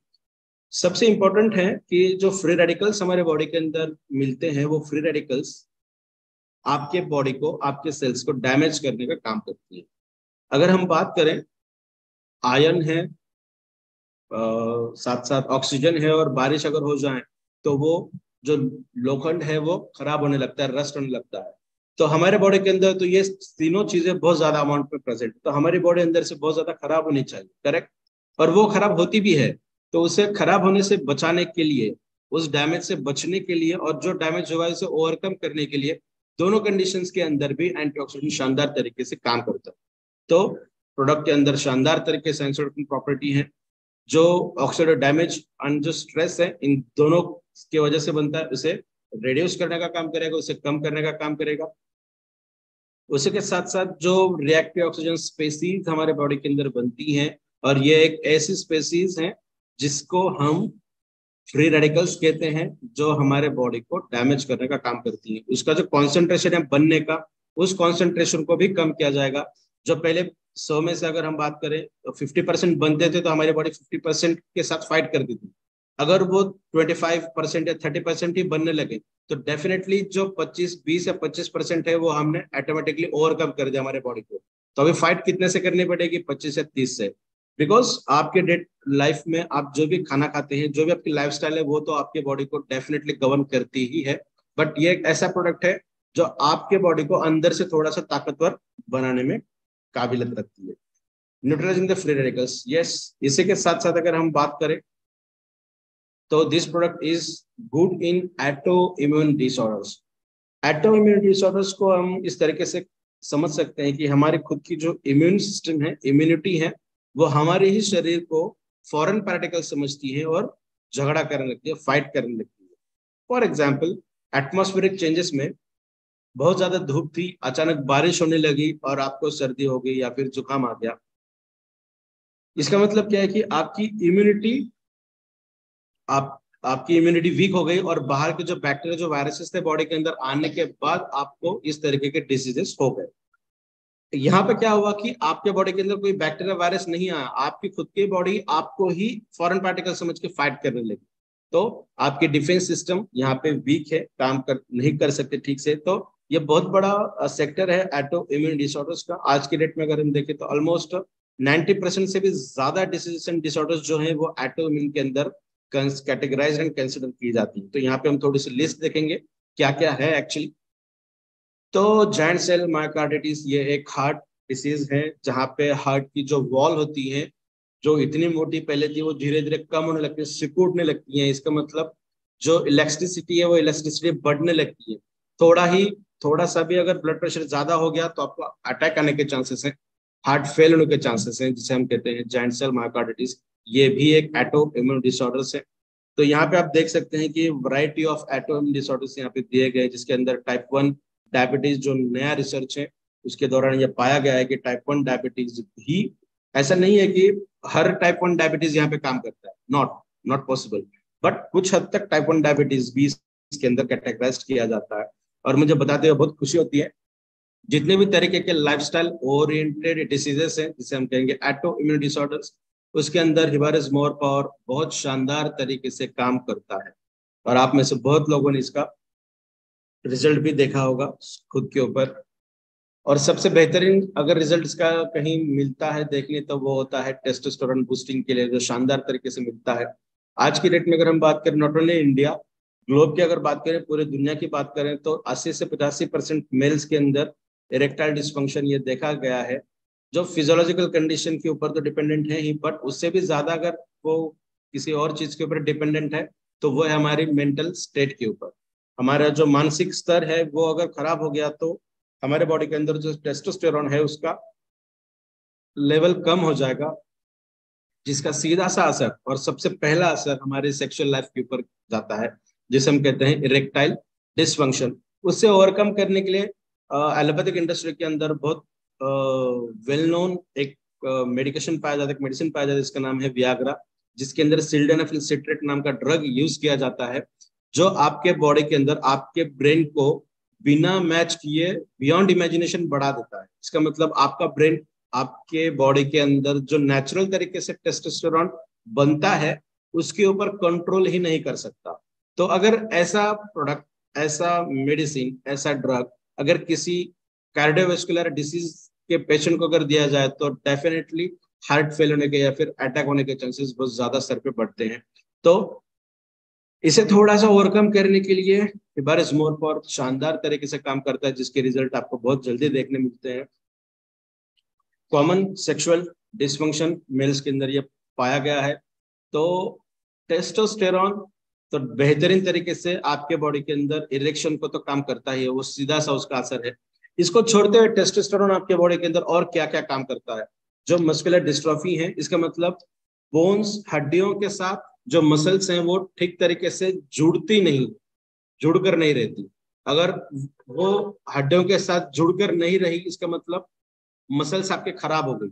सबसे इंपॉर्टेंट है कि जो फ्री रेडिकल्स हमारे बॉडी के अंदर मिलते हैं वो फ्री रेडिकल्स आपके बॉडी को, आपके सेल्स को डैमेज करने का काम करती है। अगर हम बात करें आयरन है, साथ साथ ऑक्सीजन है, और बारिश अगर हो जाए तो वो जो लोखंड है वो खराब होने लगता है, रस्ट होने लगता है। तो हमारे बॉडी के अंदर तो ये तीनों चीजें बहुत ज्यादा अमाउंट में प्रेजेंट, तो हमारी बॉडी अंदर से बहुत ज्यादा खराब होनी चाहिए, करेक्ट। और वो खराब होती भी है। तो उसे खराब होने से बचाने के लिए, उस डैमेज से बचने के लिए, और जो डैमेज होगा उसे ओवरकम करने के लिए, दोनों कंडीशंस के अंदर भी एंटीऑक्सीडेंट शानदार तरीके से काम करता है। तो प्रोडक्ट के अंदर शानदार तरीके से एंटीऑक्सीडेंट प्रॉपर्टी है, जो ऑक्सीडेटिव डैमेज एंड जो स्ट्रेस है, इन दोनों की वजह से बनता है। उसे रिड्यूस करने का काम करेगा, उसे कम करने का काम करेगा। उसी के साथ साथ जो रिएक्टिव ऑक्सीजन स्पेसीज हमारे बॉडी के अंदर बनती हैं, और ये एक ऐसी स्पेसीज है जिसको हम फ्री रेडिकल्स कहते हैं, जो हमारे बॉडी को डैमेज करने का काम करती है। उसका जो कॉन्सेंट्रेशन है बनने का, उस कॉन्सेंट्रेशन को भी कम किया जाएगा। जो पहले 100 में से अगर हम बात करें तो 50% बनते थे, तो हमारी बॉडी 50% के साथ फाइट करती थी। अगर वो 25% या 30% ही बनने लगे, तो डेफिनेटली जो 20 या 25% है वो हमने ऑटोमेटिकली ओवरकम कर दिया हमारे बॉडी को। तो अभी फाइट कितने से करनी पड़ेगी? 25 या 30 से। बिकॉज आपके डेट लाइफ में आप जो भी खाना खाते हैं, जो भी आपकी लाइफस्टाइल है, वो तो आपके बॉडी को डेफिनेटली गवर्न करती ही है। बट ये एक ऐसा प्रोडक्ट है जो आपके बॉडी को अंदर से थोड़ा सा ताकतवर बनाने में काबिलियत रखती है। Neutralising the free radicals, yes. इसी के साथ साथ अगर हम बात करें तो this product is good in autoimmune disorders. Autoimmune disorders को हम इस तरीके से समझ सकते हैं कि हमारे खुद की जो इम्यून सिस्टम है, इम्यूनिटी है, वो हमारे ही शरीर को फॉरेन पार्टिकल समझती है और झगड़ा करने लगती है, फाइट करने लगती है। फॉर एग्जाम्पल, एटमॉस्फेरिक चेंजेस में बहुत ज्यादा धूप थी, अचानक बारिश होने लगी और आपको सर्दी हो गई या फिर जुकाम आ गया। इसका मतलब क्या है कि आपकी इम्यूनिटी वीक हो गई, और बाहर के जो बैक्टीरिया, जो वायरसेस थे बॉडी के अंदर आने के बाद आपको इस तरीके के डिसीजेस हो गए। यहाँ पे क्या हुआ कि आपके बॉडी के अंदर कोई बैक्टीरिया वायरस नहीं आया, आपकी खुद की बॉडी आपको ही फॉरेन पार्टिकल समझ के फाइट करने लगी। तो आपकी डिफेंस सिस्टम यहाँ पे वीक है, काम कर नहीं कर सकते ठीक से। तो ये बहुत बड़ा सेक्टर है एटो इम्यून डिसऑर्डर्स का। आज की डेट में अगर हम देखें तो ऑलमोस्ट 90% से भी ज्यादा डिसीजेस एंड डिसऑर्डर्स जो है वो एटो इम्यून के अंदर कैटेगराइज एंड कंसिडर की जाती है। तो यहाँ पे हम थोड़ी सी लिस्ट देखेंगे क्या क्या है एक्चुअली। तो जायंट सेल मायोकार्डिटिस ये एक हार्ट डिसीज है, जहाँ पे हार्ट की जो वॉल होती है, जो इतनी मोटी पहले थी, वो धीरे धीरे कम होने लगती है, सिकुड़ने लगती है। इसका मतलब जो इलेक्ट्रिसिटी है वो इलेक्ट्रिसिटी बढ़ने लगती है। थोड़ा ही थोड़ा सा भी अगर ब्लड प्रेशर ज्यादा हो गया तो आपको अटैक आने के चांसेस हैं, हार्ट फेल होने के चांसेस हैं, जिसे हम कहते हैं जायंट सेल मायोकार्डिटिस। ये भी एक एटो इम्यून डिसऑर्डर्स है। तो यहाँ पे आप देख सकते हैं कि variety of autoimmune disorders यहाँ पे दिए गए, जिसके अंदर टाइप 1 डायबिटीज, जो नया रिसर्च है उसके दौरान ये पाया गया है कि टाइप 1 डायबिटीज भी, ऐसा नहीं है कि हर टाइप 1 डायबिटीज यहाँ पे काम करता है, नॉट नॉट पॉसिबल, बट कुछ हद तक टाइप 1 डायबिटीज भी इसके अंदर कैटेगराइज किया जाता है। और मुझे बताते हुए बहुत खुशी होती है, जितने भी तरीके के लाइफस्टाइल ओरिएंटेड डिसीजेस हैं, जिसे हम कहेंगे एटो इम्यून डिसऑर्डर्स, उसके अंदर हिबारिस मोर पावर बहुत शानदार तरीके से काम करता है। और आप में से बहुत लोगों ने इसका रिजल्ट भी देखा होगा खुद के ऊपर। और सबसे बेहतरीन अगर रिजल्ट इसका कहीं मिलता है देखने, तो वो होता है टेस्टोस्टेरोन बूस्टिंग के लिए, जो शानदार तरीके से मिलता है। आज की डेट में अगर हम बात करें, नॉट ओनली इंडिया, ग्लोब की अगर बात करें, पूरी दुनिया की बात करें, तो 80 से 85% मेल्स के अंदर इरेक्टाइल डिस्फंक्शन ये देखा गया है, जो फिजियोलॉजिकल कंडीशन के ऊपर तो डिपेंडेंट है ही, बट उससे भी ज्यादा अगर वो किसी और चीज के ऊपर डिपेंडेंट है, तो वो है हमारी मेंटल स्टेट के ऊपर। हमारा जो मानसिक स्तर है वो अगर खराब हो गया, तो हमारे बॉडी के अंदर जो टेस्टोस्टेरोन है उसका लेवल कम हो जाएगा, जिसका सीधा सा असर और सबसे पहला असर हमारे सेक्सुअल लाइफ के ऊपर जाता है, जिसे हम कहते हैं इरेक्टाइल डिसफंक्शन। उससे ओवरकम करने के लिए एलोपैथिक इंडस्ट्री के अंदर बहुत वेल नोन एक मेडिकेशन पाया जाता है, एक मेडिसिन पाया जाता है, जिसका नाम है वियाग्रा, जिसके अंदर सिल्डेनाफिल सिट्रेट नाम का ड्रग यूज किया जाता है, जो आपके बॉडी के अंदर आपके ब्रेन को बिना मैच किए बियॉन्ड इमेजिनेशन बढ़ा देता है। इसका मतलब आपका ब्रेन आपके बॉडी के अंदर जो नेचुरल तरीके से टेस्टोस्टेरॉन बनता है उसके ऊपर कंट्रोल ही नहीं कर सकता। तो अगर ऐसा प्रोडक्ट, ऐसा मेडिसिन, ऐसा ड्रग अगर किसी कार्डियोवास्कुलर डिसीज के पेशेंट को अगर दिया जाए, तो डेफिनेटली हार्ट फेल होने के या फिर अटैक होने के चांसेस बहुत ज्यादा स्तर पे बढ़ते हैं। तो इसे थोड़ा सा ओवरकम करने के लिए हिबारिस मोर शानदार तरीके से काम करता है, जिसके रिजल्ट आपको बहुत जल्दी देखने मिलते हैं। कॉमन सेक्सुअल डिसफंक्शन मेल्स के अंदर ये पाया गया है। तो टेस्टोस्टेरॉन तो बेहतरीन तरीके से आपके बॉडी के अंदर इरेक्शन को तो काम करता ही है, वो सीधा सा उसका असर है। इसको छोड़ते हुए टेस्टोस्टेरॉन आपके बॉडी के अंदर और क्या क्या काम करता है? जो मस्कुलर डिस्ट्रॉफी है, इसका मतलब बोन्स हड्डियों के साथ जो मसल्स हैं वो ठीक तरीके से जुड़ती नहीं, जुड़कर नहीं रहती। अगर वो हड्डियों के साथ जुड़कर नहीं रही, इसका मतलब मसल्स आपके खराब हो गई,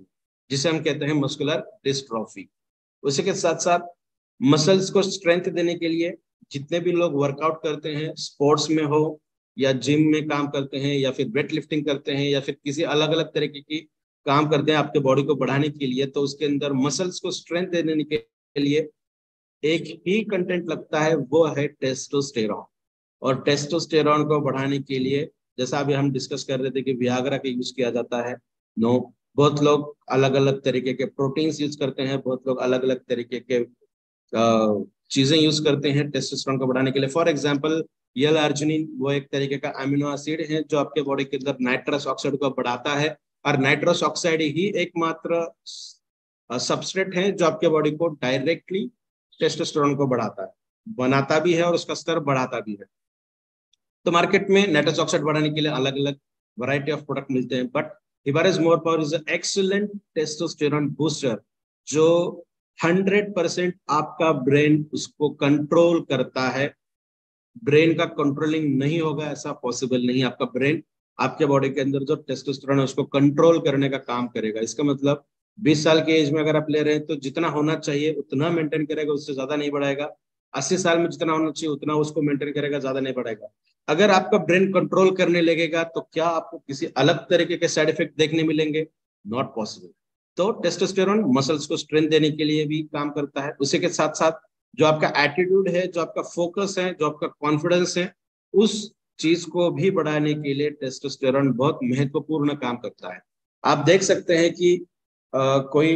जिसे हम कहते हैं मस्कुलर डिस्ट्रॉफी। उसी के साथ साथ मसल्स को स्ट्रेंथ देने के लिए जितने भी लोग वर्कआउट करते हैं, स्पोर्ट्स में हो या जिम में काम करते हैं या फिर वेट लिफ्टिंग करते हैं या फिर किसी अलग अलग तरीके की काम करते हैं आपके बॉडी को बढ़ाने के लिए, तो उसके अंदर मसल्स को स्ट्रेंथ देने के लिए एक ही कंटेंट लगता है, वो है टेस्टोस्टेरॉन। और टेस्टोस्टेरॉन को बढ़ाने के लिए, जैसा अभी हम डिस्कस कर रहे थे कि वियाग्रा का यूज किया जाता है, नो, बहुत लोग अलग अलग तरीके के प्रोटीन्स यूज करते हैं, बहुत लोग अलग अलग तरीके के चीजें यूज करते हैं टेस्टोस्टेरॉन को बढ़ाने के लिए। फॉर एग्जांपल यल अर्जिनिन, वो एक तरीके का अमीनो एसिड है जो आपके बॉडी के अंदर नाइट्रस ऑक्साइड को बढ़ाता है, और नाइट्रस ऑक्साइड ही एकमात्र सबस्ट्रेट है जो आपके बॉडी को डायरेक्टली टेस्टोस्टेरॉन को बढ़ाता है, बनाता भी है और उसका स्तर बढ़ाता भी है। तो मार्केट में नाइट्रस ऑक्साइड बढ़ाने के लिए अलग अलग वैरायटी ऑफ प्रोडक्ट मिलते हैं, but Hibaris more power is excellent testosterone booster, जो 100% आपका ब्रेन उसको कंट्रोल करता है। ब्रेन का कंट्रोलिंग नहीं होगा ऐसा पॉसिबल नहीं। आपका ब्रेन आपके बॉडी के अंदर जो टेस्टोस्टेरोन है उसको कंट्रोल करने का काम करेगा। इसका मतलब 20 साल की एज में अगर आप ले रहे हैं तो जितना होना चाहिए उतना मेंटेन करेगा, उससे ज्यादा नहीं बढ़ाएगा। 80 साल में जितना होना चाहिए उतना उसको मेंटेन करेगा, ज्यादा नहीं बढ़ाएगा। अगर आपका ब्रेन कंट्रोल करने लगेगा तो क्या आपको किसी अलग तरीके के साइड इफेक्ट देखने मिलेंगे? Not possible. तो टेस्टोस्टेरोन मसल्स को स्ट्रेंथ देने के लिए भी काम करता है। उसी के साथ साथ जो आपका एटीट्यूड है, जो आपका फोकस है, जो आपका कॉन्फिडेंस है, उस चीज को भी बढ़ाने के लिए टेस्टोस्टेरोन बहुत महत्वपूर्ण काम करता है। आप देख सकते हैं कि कोई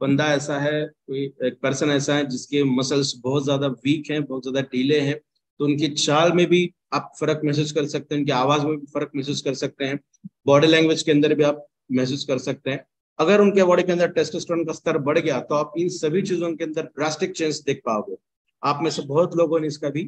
बंदा ऐसा है, कोई एक पर्सन ऐसा है जिसके मसल्स बहुत ज्यादा वीक हैं, बहुत ज्यादा ढीले हैं, तो उनकी चाल में भी आप फर्क महसूस कर सकते हैं, उनकी आवाज में भी फर्क महसूस कर सकते हैं, बॉडी लैंग्वेज के अंदर भी आप महसूस कर सकते हैं। अगर उनके बॉडी के अंदर टेस्टोस्टेरोन का स्तर बढ़ गया तो आप इन सभी चीजों के अंदर ड्रास्टिक चेंज देख पाओगे। आप में से बहुत लोगों ने इसका भी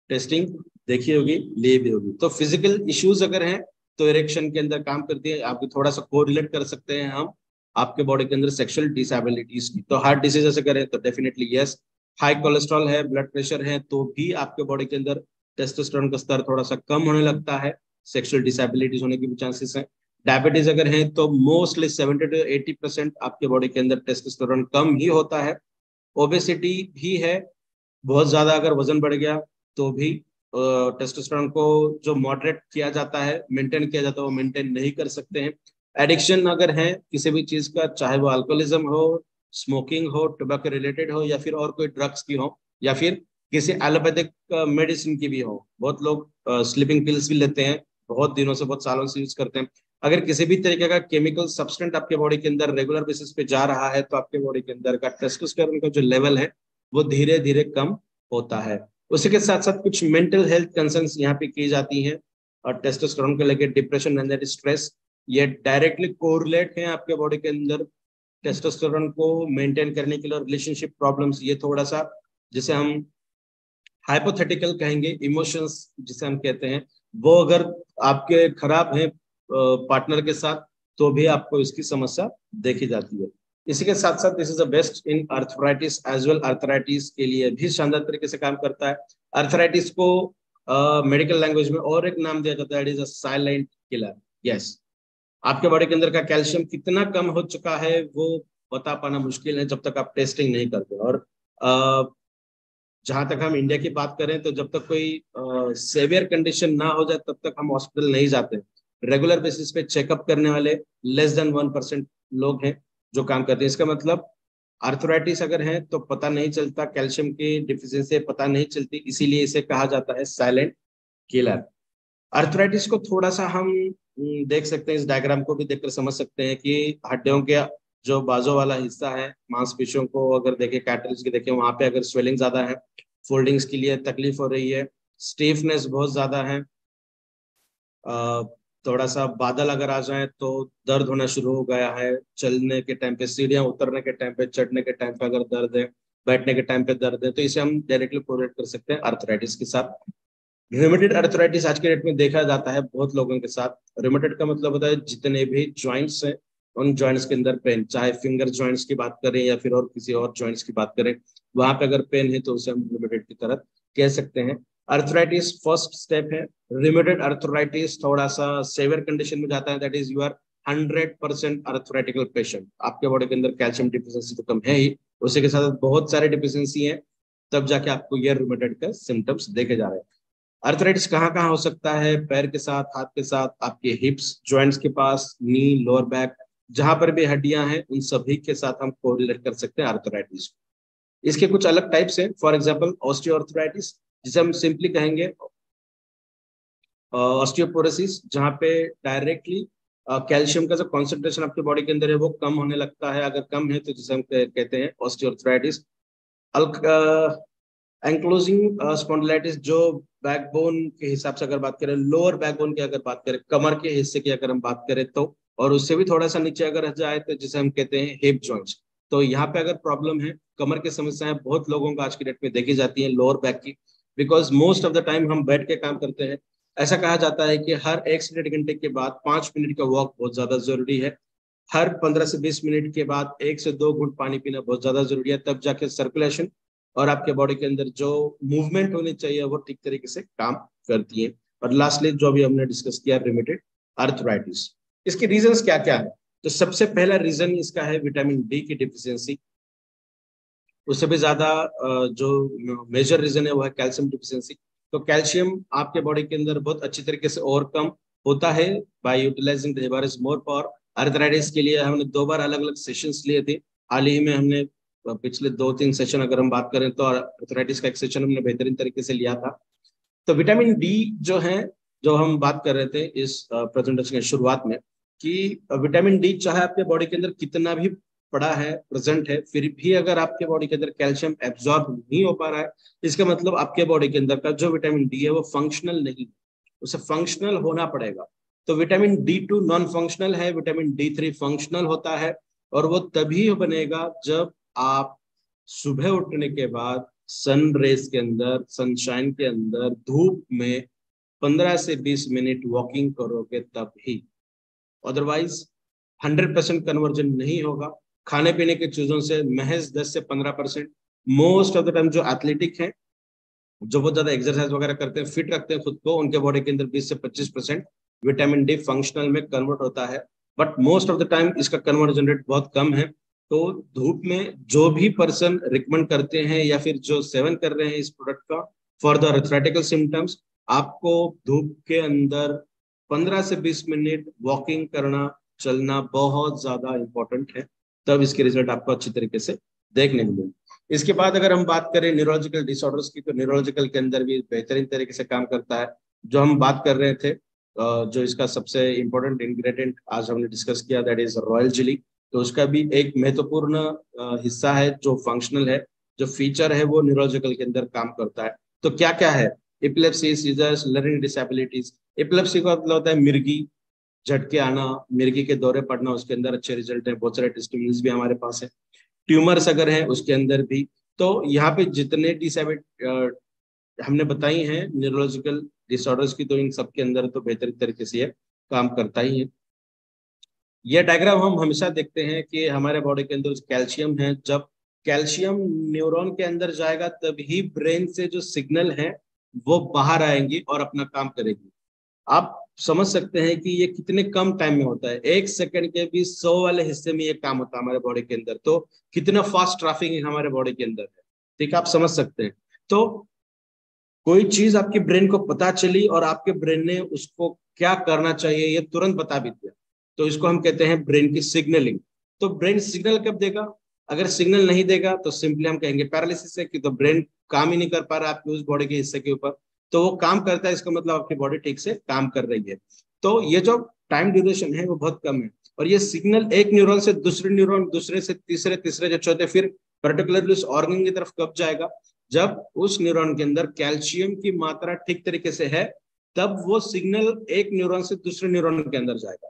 टेस्टिंग देखी होगी, ली भी होगी। तो फिजिकल इश्यूज अगर हैं तो इरेक्शन के अंदर काम करती है, आपको थोड़ा सा कोरिलेट कर सकते हैं हम आपके बॉडी के अंदर सेक्सुअल डिसेबिलिटीज की। तो हार्ट डिसीज से करें तो डेफिनेटली यस, हाई कोलेस्ट्रॉल है, ब्लड प्रेशर है, तो भी आपके बॉडी के अंदर टेस्टोस्टेरोन का स्तर थोड़ा सा कम होने लगता है, सेक्सुअल डिसेबिलिटीज होने की भी चांसेस है। डायबिटीज अगर है तो मोस्टली 70 to 80% आपके बॉडी के अंदर टेस्टोस्टेरोन कम ही होता है। ओबेसिटी भी है, बहुत ज्यादा अगर वजन बढ़ गया तो भी टेस्टोस्टेरोन को जो मॉडरेट किया जाता है, मेंटेन किया जाता है, वो मेंटेन नहीं कर सकते हैं। एडिक्शन अगर है किसी भी चीज का, चाहे वो अल्कोहलिज्म हो, स्मोकिंग हो, टोबैको रिलेटेड हो, या फिर और कोई ड्रग्स की हो, या फिर किसी एलोपैथिक मेडिसिन की भी हो। बहुत लोग स्लीपिंग पिल्स भी लेते हैं, बहुत दिनों से, बहुत सालों से यूज करते हैं। अगर किसी भी तरीके का केमिकल सब्सटेंट आपके बॉडी के अंदर रेगुलर बेसिस पे जा रहा है तो आपके बॉडी के अंदर का टेस्टोस्टेरोन का जो लेवल है वो धीरे धीरे कम होता है। उसी के साथ साथ कुछ मेंटल हेल्थ कंसर्न्स यहाँ पे की जाती हैं, और टेस्टोस्टेरोन को लेकर डिप्रेशन, एंजाइटी, स्ट्रेस, ये डायरेक्टली कोरिलेट है आपके बॉडी के अंदर टेस्टोस्टेरोन को मेंटेन करने के लिए। रिलेशनशिप प्रॉब्लम्स, ये थोड़ा सा जिसे हम हाइपोथेटिकल कहेंगे, इमोशंस जिसे हम कहते हैं, वो अगर आपके खराब हैं पार्टनर के साथ तो भी आपको इसकी समस्या देखी जाती है। इसी के साथ साथ this is the best in arthritis as well. Arthritis के लिए भी शानदार तरीके से काम करता है। अर्थराइटिस को मेडिकल लैंग्वेज में और एक नाम दिया जाता है, it is a silent killer. Yes, आपके बॉडी के अंदर का कैल्शियम कितना कम हो चुका है वो बता पाना मुश्किल है जब तक आप टेस्टिंग नहीं करते। और जहां तक हम इंडिया की बात करें तो जब तक कोई सेवियर कंडीशन ना हो जाए तब तक हम हॉस्पिटल नहीं जाते। रेगुलर बेसिस पे चेकअप करने वाले लेस देन 1% लोग हैं जो काम करते हैं। इसका मतलब आर्थराइटिस अगर है तो पता नहीं चलता, कैल्शियम की डिफिशियंसी पता नहीं चलती, इसीलिए इसे कहा जाता है साइलेंट किलर। आर्थराइटिस को थोड़ा सा हम देख सकते हैं, इस डायग्राम को भी देखकर समझ सकते हैं कि हड्डियों के जो बाजू वाला हिस्सा है, मांसपेशियों को अगर देखें, कैटरेज की देखें, वहां पे अगर स्वेलिंग ज्यादा है, फोल्डिंग्स के लिए तकलीफ हो रही है, स्टीफनेस बहुत ज्यादा है, अ, थोड़ा सा बादल अगर आ जाए तो दर्द होना शुरू हो गया है, चलने के टाइम पे, सीढ़ियां उतरने के टाइम पे, चढ़ने के टाइम पे अगर दर्द है, बैठने के टाइम पे दर्द है, तो इसे हम डायरेक्टली कोरिलेट कर सकते हैं अर्थराइटिस के साथ। रिमेटेड अर्थराइटिस आज के डेट में देखा जाता है बहुत लोगों के साथ। रिमेटेड का मतलब होता है जितने भी जॉइंट्स हैं, उन जॉइंट्स के अंदर पेन, चाहे फिंगर जॉइंट्स की बात करें या फिर और किसी और जॉइंट्स की बात करें, वहां पे अगर पेन है तो उसे हम रिमेटेड की तरह कह सकते हैं। अर्थराइटिस फर्स्ट स्टेप है। रिमेटेड अर्थराइटिस थोड़ा सा सेवियर कंडीशन में जाता है, that is you are 100% arthritical patient. आपके बॉडी के अंदर कैल्शियम डिफिशियंसी तो कम है ही, उसी के साथ बहुत सारे डिफिशियंसी है, तब जाके आपको ये रूमेटॉइड का सिम्टम्स देखे जा रहे हैं। अर्थराइटिस कहाँ कहाँ हो सकता है? पैर के साथ, हाथ के साथ, आपके हिप्स जॉइंट्स के पास, नी, लोअर बैक, जहां पर भी हड्डियां हैं उन सभी के साथ हम कोरिलेट कर सकते हैं अर्थराइटिस। इसके कुछ अलग टाइप्स हैं, फॉर एग्जांपल ऑस्टियोआर्थराइटिस, जिसे हम सिंपली कहेंगे ऑस्टियोपोरोसिस, जहाँ पे डायरेक्टली कैल्शियम का जो कॉन्सेंट्रेशन आपके बॉडी के अंदर है वो कम होने लगता है, अगर कम है तो जिसे हम कहते हैं ऑस्टियोआर्थराइटिस। एंक्लोजिंग स्पॉन्डिलाइटिस, जो बैकबोन के हिसाब से अगर बात करें, लोअर बैकबोन की अगर बात करें, कमर के हिस्से की अगर हम बात करें तो, और उससे भी थोड़ा सा नीचे अगर जाए तो जिसे हम कहते हैं हिप जॉइंट्स। तो यहाँ पे अगर प्रॉब्लम है, कमर की समस्याएं बहुत लोगों को आज की डेट में देखी जाती है, लोअर बैक की, because most of the time हम बैठ के काम करते हैं। ऐसा कहा जाता है कि हर 1 से 1.5 घंटे के बाद 5 मिनट का वॉक बहुत ज्यादा जरूरी है। हर 15 से 20 मिनट के बाद 1 से 2 घूंट पानी पीना बहुत ज्यादा जरूरी है, तब जाके सर्कुलेशन और आपके बॉडी के अंदर जो मूवमेंट होनी चाहिए वो ठीक तरीके से काम करती है। और लास्टली जो भी हमने डिस्कस किया, रिमेटेड अर्थराइटिस, इसके रीजंस क्या क्या है? तो सबसे पहला रीजन इसका है विटामिन डी की डिफिशियंसी। उससे भी ज्यादा जो मेजर रीजन है वो है कैल्शियम डिफिशियंसी। तो कैल्शियम आपके बॉडी के अंदर बहुत अच्छी तरीके से ओवरकम होता है by utilising the Hibaris more power. Arthritis के लिए हमने 2 बार अलग अलग सेशंस लिए थे। हाल ही में हमने पिछले 2-3 सेशन अगर हम बात करें तो अर्थराइटिस का एक सेशन हमने बेहतरीन तरीके से लिया था। तो विटामिन डी जो है, जो हम बात कर रहे थे इस प्रेजेंटेशन की शुरुआत में, कि विटामिन डी चाहे आपके बॉडी के अंदर कितना भी पड़ा है, प्रेजेंट है, फिर भी अगर आपके बॉडी के अंदर कैल्शियम एब्जॉर्ब नहीं हो पा रहा है, इसका मतलब आपके बॉडी के अंदर का जो विटामिन डी है वो फंक्शनल नहीं, उसे फंक्शनल होना पड़ेगा। तो विटामिन डी 2 नॉन फंक्शनल है, विटामिन डी 3 फंक्शनल होता है, और वो तभी बनेगा जब आप सुबह उठने के बाद सन रेस के अंदर, सनशाइन के अंदर, धूप में 15 से 20 मिनट वॉकिंग करोगे तब ही। अदरवाइज 100% कन्वर्जन नहीं होगा। खाने पीने की चीजों से महज 10 से 15%। मोस्ट ऑफ द टाइम जो एथलेटिक हैं, जो बहुत ज्यादा एक्सरसाइज वगैरह करते हैं, फिट रखते हैं खुद को, उनके बॉडी के अंदर 20 से 25% विटामिन डी फंक्शनल में कन्वर्ट होता है। But most of the time इसका कन्वर्जन रेट बहुत कम है। तो धूप में जो भी पर्सन रिकमेंड करते हैं या फिर जो सेवन कर रहे हैं इस प्रोडक्ट का फॉर द अर्थराइटिकल सिम्टम्स, आपको धूप के अंदर 15 से 20 मिनट वॉकिंग करना, चलना बहुत ज्यादा इंपॉर्टेंट है, तब इसके रिजल्ट आपको अच्छी तरीके से देखने मिलेंगे। इसके बाद अगर हम बात करें न्यूरोलॉजिकल डिसऑर्डर्स की, तो न्यूरोलॉजिकल के अंदर भी बेहतरीन तरीके से काम करता है। जो हम बात कर रहे थे, जो इसका सबसे इंपॉर्टेंट इंग्रेडिएंट आज हमने डिस्कस किया, दैट इज रॉयल जेली। तो उसका भी एक महत्वपूर्ण हिस्सा है जो फंक्शनल है, जो फीचर है वो न्यूरोलॉजिकल के अंदर काम करता है। तो क्या क्या है? Epilepsy, seizures, learning disabilities. Epilepsy का मतलब होता है मिर्गी, झटके आना, मिर्गी के दौरे पड़ना, उसके अंदर अच्छे रिजल्ट है, बहुत सारे टेस्टिमोनियल्स भी हमारे पास है। ट्यूमर्स अगर है उसके अंदर भी। तो यहाँ पे जितने डिसेबिलिटी हमने बताई हैं न्यूरोलॉजिकल डिसऑर्डर्स की, तो इन सब के अंदर तो बेहतरीन तरीके से ये काम करता ही है। ये डायग्राम हम हमेशा देखते हैं कि हमारे बॉडी के अंदर कैल्शियम है, जब कैल्शियम न्यूरॉन के अंदर जाएगा तभी ब्रेन से जो सिग्नल है वो बाहर आएंगी और अपना काम करेगी। आप समझ सकते हैं कि ये कितने कम टाइम में होता है, 1 सेकंड के भी 100 वाले हिस्से में ये काम होता है हमारे बॉडी के अंदर। तो कितना फास्ट ट्रैफिकिंग हमारे बॉडी के अंदर है, ठीक है, आप समझ सकते हैं। तो कोई चीज आपके ब्रेन को पता चली और आपके ब्रेन ने उसको क्या करना चाहिए ये तुरंत बता भी दिया, तो इसको हम कहते हैं ब्रेन की सिग्नलिंग। तो ब्रेन सिग्नल कब देगा? अगर सिग्नल नहीं देगा तो सिंपली हम कहेंगे पैरालिसिस है, कि तो ब्रेन काम ही नहीं कर पा रहा आपके उस बॉडी के हिस्से के ऊपर। तो वो काम करता है, इसका मतलब आपकी बॉडी ठीक से काम कर रही है। तो ये जो टाइम ड्यूरेशन है वो बहुत कम है। और ये सिग्नल एक न्यूरॉन से दूसरे न्यूरॉन, दूसरे से तीसरे, तीसरे से चौथे, फिर पर्टिकुलरली उस ऑर्गन की तरफ कब जाएगा, जब उस न्यूरॉन के अंदर कैल्शियम की मात्रा ठीक तरीके से है, तब वो सिग्नल एक न्यूरॉन से दूसरे न्यूरॉन के अंदर जाएगा।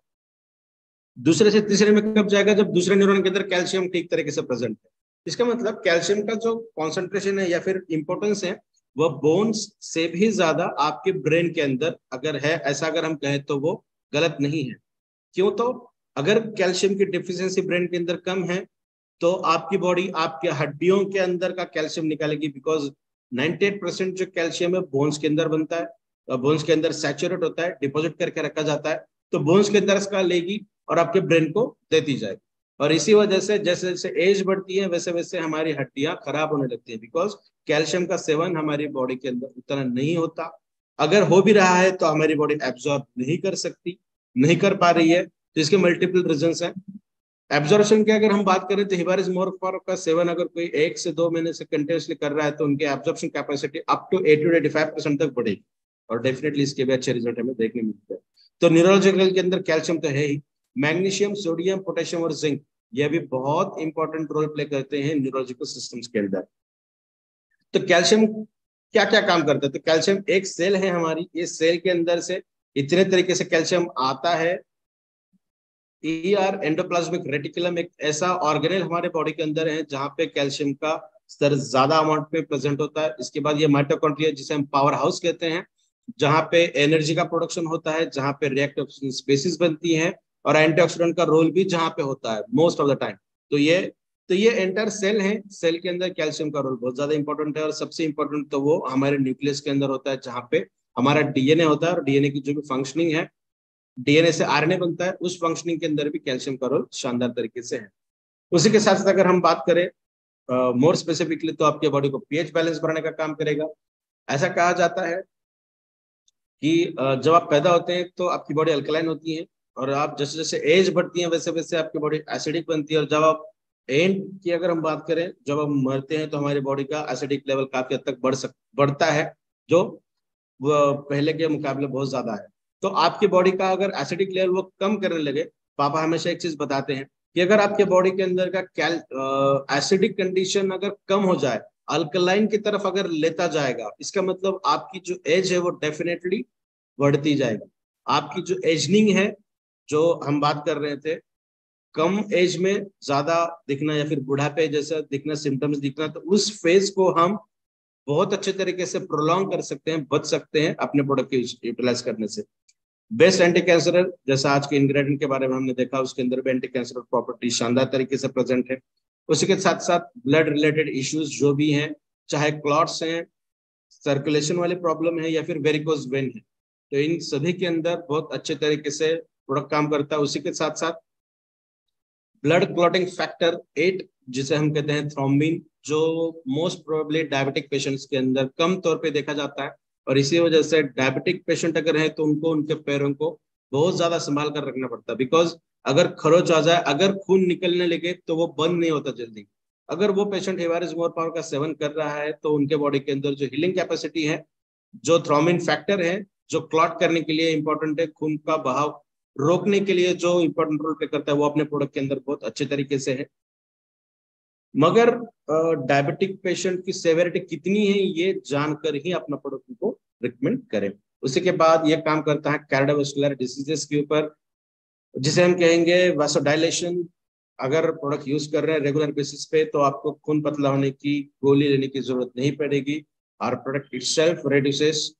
दूसरे से तीसरे में कब जाएगा, जब दूसरे न्यूरॉन के अंदर कैल्शियम ठीक तरीके से प्रेजेंट है। इसका मतलब कैल्शियम का जो कॉन्सेंट्रेशन है या फिर इंपॉर्टेंस है, वह बोन्स से भी ज्यादा आपके ब्रेन के अंदर अगर है, ऐसा अगर हम कहें तो वो गलत नहीं है। क्यों? तो अगर कैल्शियम की डिफिशियंसी ब्रेन के अंदर कम है, तो आपकी बॉडी आपके हड्डियों के अंदर का कैल्शियम निकालेगी, बिकॉज 98% जो कैल्शियम है बोन्स के अंदर बनता है, बोन्स के अंदर सैचुरेट होता है, डिपॉजिट करके रखा जाता है, तो बोन्स के अंदर इसका लेगी और आपके ब्रेन को देती जाएगी। और इसी वजह से जैसे जैसे एज बढ़ती है वैसे वैसे हमारी हड्डियां खराब होने लगती है, बिकॉज कैल्शियम का सेवन हमारी बॉडी के अंदर उतना नहीं होता। अगर हो भी रहा है तो हमारी बॉडी एब्जॉर्ब नहीं कर सकती, नहीं कर पा रही है, तो इसके मल्टीपल रीजंस हैं। एब्जॉर्प्शन की अगर हम बात करें तो हिबारिस्मोर का सेवन अगर कोई 1 से 2 महीने से कंटिन्यूसली कर रहा है, तो उनकी absorption capacity up to 80 to 85% तक बढ़ेगी, और डेफिनेटली इसके भी अच्छे रिजल्ट हमें देखने मिलते हैं। तो न्यूरोलॉजिकल के अंदर कैल्शियम तो है ही, मैग्नीशियम, सोडियम, पोटेशियम और जिंक, ये भी बहुत इंपॉर्टेंट रोल प्ले करते हैं न्यूरोलॉजिकल सिस्टम्स के अंदर। तो कैल्शियम क्या क्या काम करता है? तो कैल्शियम एक सेल है हमारी, इस सेल के अंदर से इतने तरीके से कैल्शियम आता है। एंडोप्लाज्मिक रेटिकुलम एक ऐसा ऑर्गेनेल हमारे बॉडी के अंदर है जहां पे कैल्शियम का स्तर ज्यादा अमाउंट में प्रेजेंट होता है। इसके बाद ये माइटोकॉन्ड्रिया, जिसे हम पावर हाउस कहते हैं, जहां पे एनर्जी का प्रोडक्शन होता है, जहां पे रिएक्टिव स्पीसीज बनती हैं, और एंटीऑक्सीडेंट का रोल भी जहां पे होता है मोस्ट ऑफ द टाइम। तो ये एंटायर सेल है, सेल के अंदर कैल्शियम का रोल बहुत ज्यादा इंपॉर्टेंट है। और सबसे इंपॉर्टेंट तो वो हमारे न्यूक्लियस के अंदर होता है, जहां पे हमारा डीएनए होता है, और डीएनए की जो भी फंक्शनिंग है, डीएनए से आरएनए बनता है, उस फंक्शनिंग के अंदर भी कैल्शियम का रोल शानदार तरीके से है। उसी के साथ साथ अगर हम बात करें मोर स्पेसिफिकली, तो आपके बॉडी को पीएच बैलेंस बनाने का काम करेगा। ऐसा कहा जाता है कि जब आप पैदा होते हैं तो आपकी बॉडी अल्कलाइन होती है, और आप जैसे जैसे एज बढ़ती है वैसे वैसे आपकी बॉडी एसिडिक बनती है। और जब आप एंड की अगर हम बात करें, जब हम मरते हैं तो हमारी बॉडी का एसिडिक लेवल काफी हद तक बढ़ता है, जो पहले के मुकाबले बहुत ज्यादा है। तो आपकी बॉडी का अगर एसिडिक लेवल वो कम करने लगे, पापा हमेशा एक चीज बताते हैं कि अगर आपके बॉडी के अंदर का एसिडिक कंडीशन अगर कम हो जाए, अल्कलाइन की तरफ अगर लेता जाएगा, इसका मतलब आपकी जो एज है वो डेफिनेटली बढ़ती जाएगी। आपकी जो एजनिंग है, जो हम बात कर रहे थे, कम एज में ज्यादा दिखना या फिर बुढ़ापे जैसा दिखना, सिम्टम्स दिखना, तो उस फेज को हम बहुत अच्छे तरीके से प्रोलॉन्ग कर सकते हैं, बच सकते हैं अपने प्रोडक्ट के यूटिलाइज करने से। बेस्ट एंटी कैंसरल, जैसा आज के इंग्रेडिएंट के बारे में हमने देखा, उसके अंदर भी एंटी कैंसरल प्रॉपर्टी शानदार तरीके से प्रेजेंट है। उसी के साथ साथ ब्लड रिलेटेड इश्यूज जो भी हैं, चाहे क्लॉट्स हैं, सर्कुलेशन वाली प्रॉब्लम है, या फिर वेरिकोज वेन है, तो इन सभी के अंदर बहुत अच्छे तरीके से प्रोडक्ट काम करता है। उसी के साथ साथ ब्लड क्लॉटिंग फैक्टर 8, जिसे हम कहते हैं थ्रोम्बिन, जो मोस्ट प्रोबेबली डायबिटिक पेशेंट्स के अंदर कम तौर पे देखा जाता है। और इसी वजह से डायबिटिक पेशेंट अगर है तो उनको उनके पैरों को बहुत ज्यादा संभाल कर रखना पड़ता है, बिकॉज अगर खरोच आ जाए, अगर खून निकलने लगे, तो वो बंद नहीं होता जल्दी। अगर वो पेशेंट हिवारिस्मोर पावर का सेवन कर रहा है, तो उनके बॉडी के अंदर जो हीलिंग कैपेसिटी है, जो थ्रोम्बिन फैक्टर है, जो क्लॉट करने के लिए इंपॉर्टेंट है, खून का बहाव रोकने के लिए जो इंपॉर्टेंट रोल प्ले करता है, वो अपने प्रोडक्ट के अंदर बहुत अच्छे तरीके से है। मगर डायबिटिक पेशेंट की सेवेरिटी कितनी है, ये जानकर ही अपना प्रोडक्ट को रिकमेंड करें। उसी के बाद ये काम करता है कार्डियोवास्कुलर डिसीजेस के ऊपर, जिसे हम कहेंगे वासोडाइलेशन। अगर प्रोडक्ट यूज कर रहे हैं रेगुलर बेसिस पे, तो आपको खून पतला होने की गोली लेने की जरूरत नहीं पड़ेगी। और product itself reduces,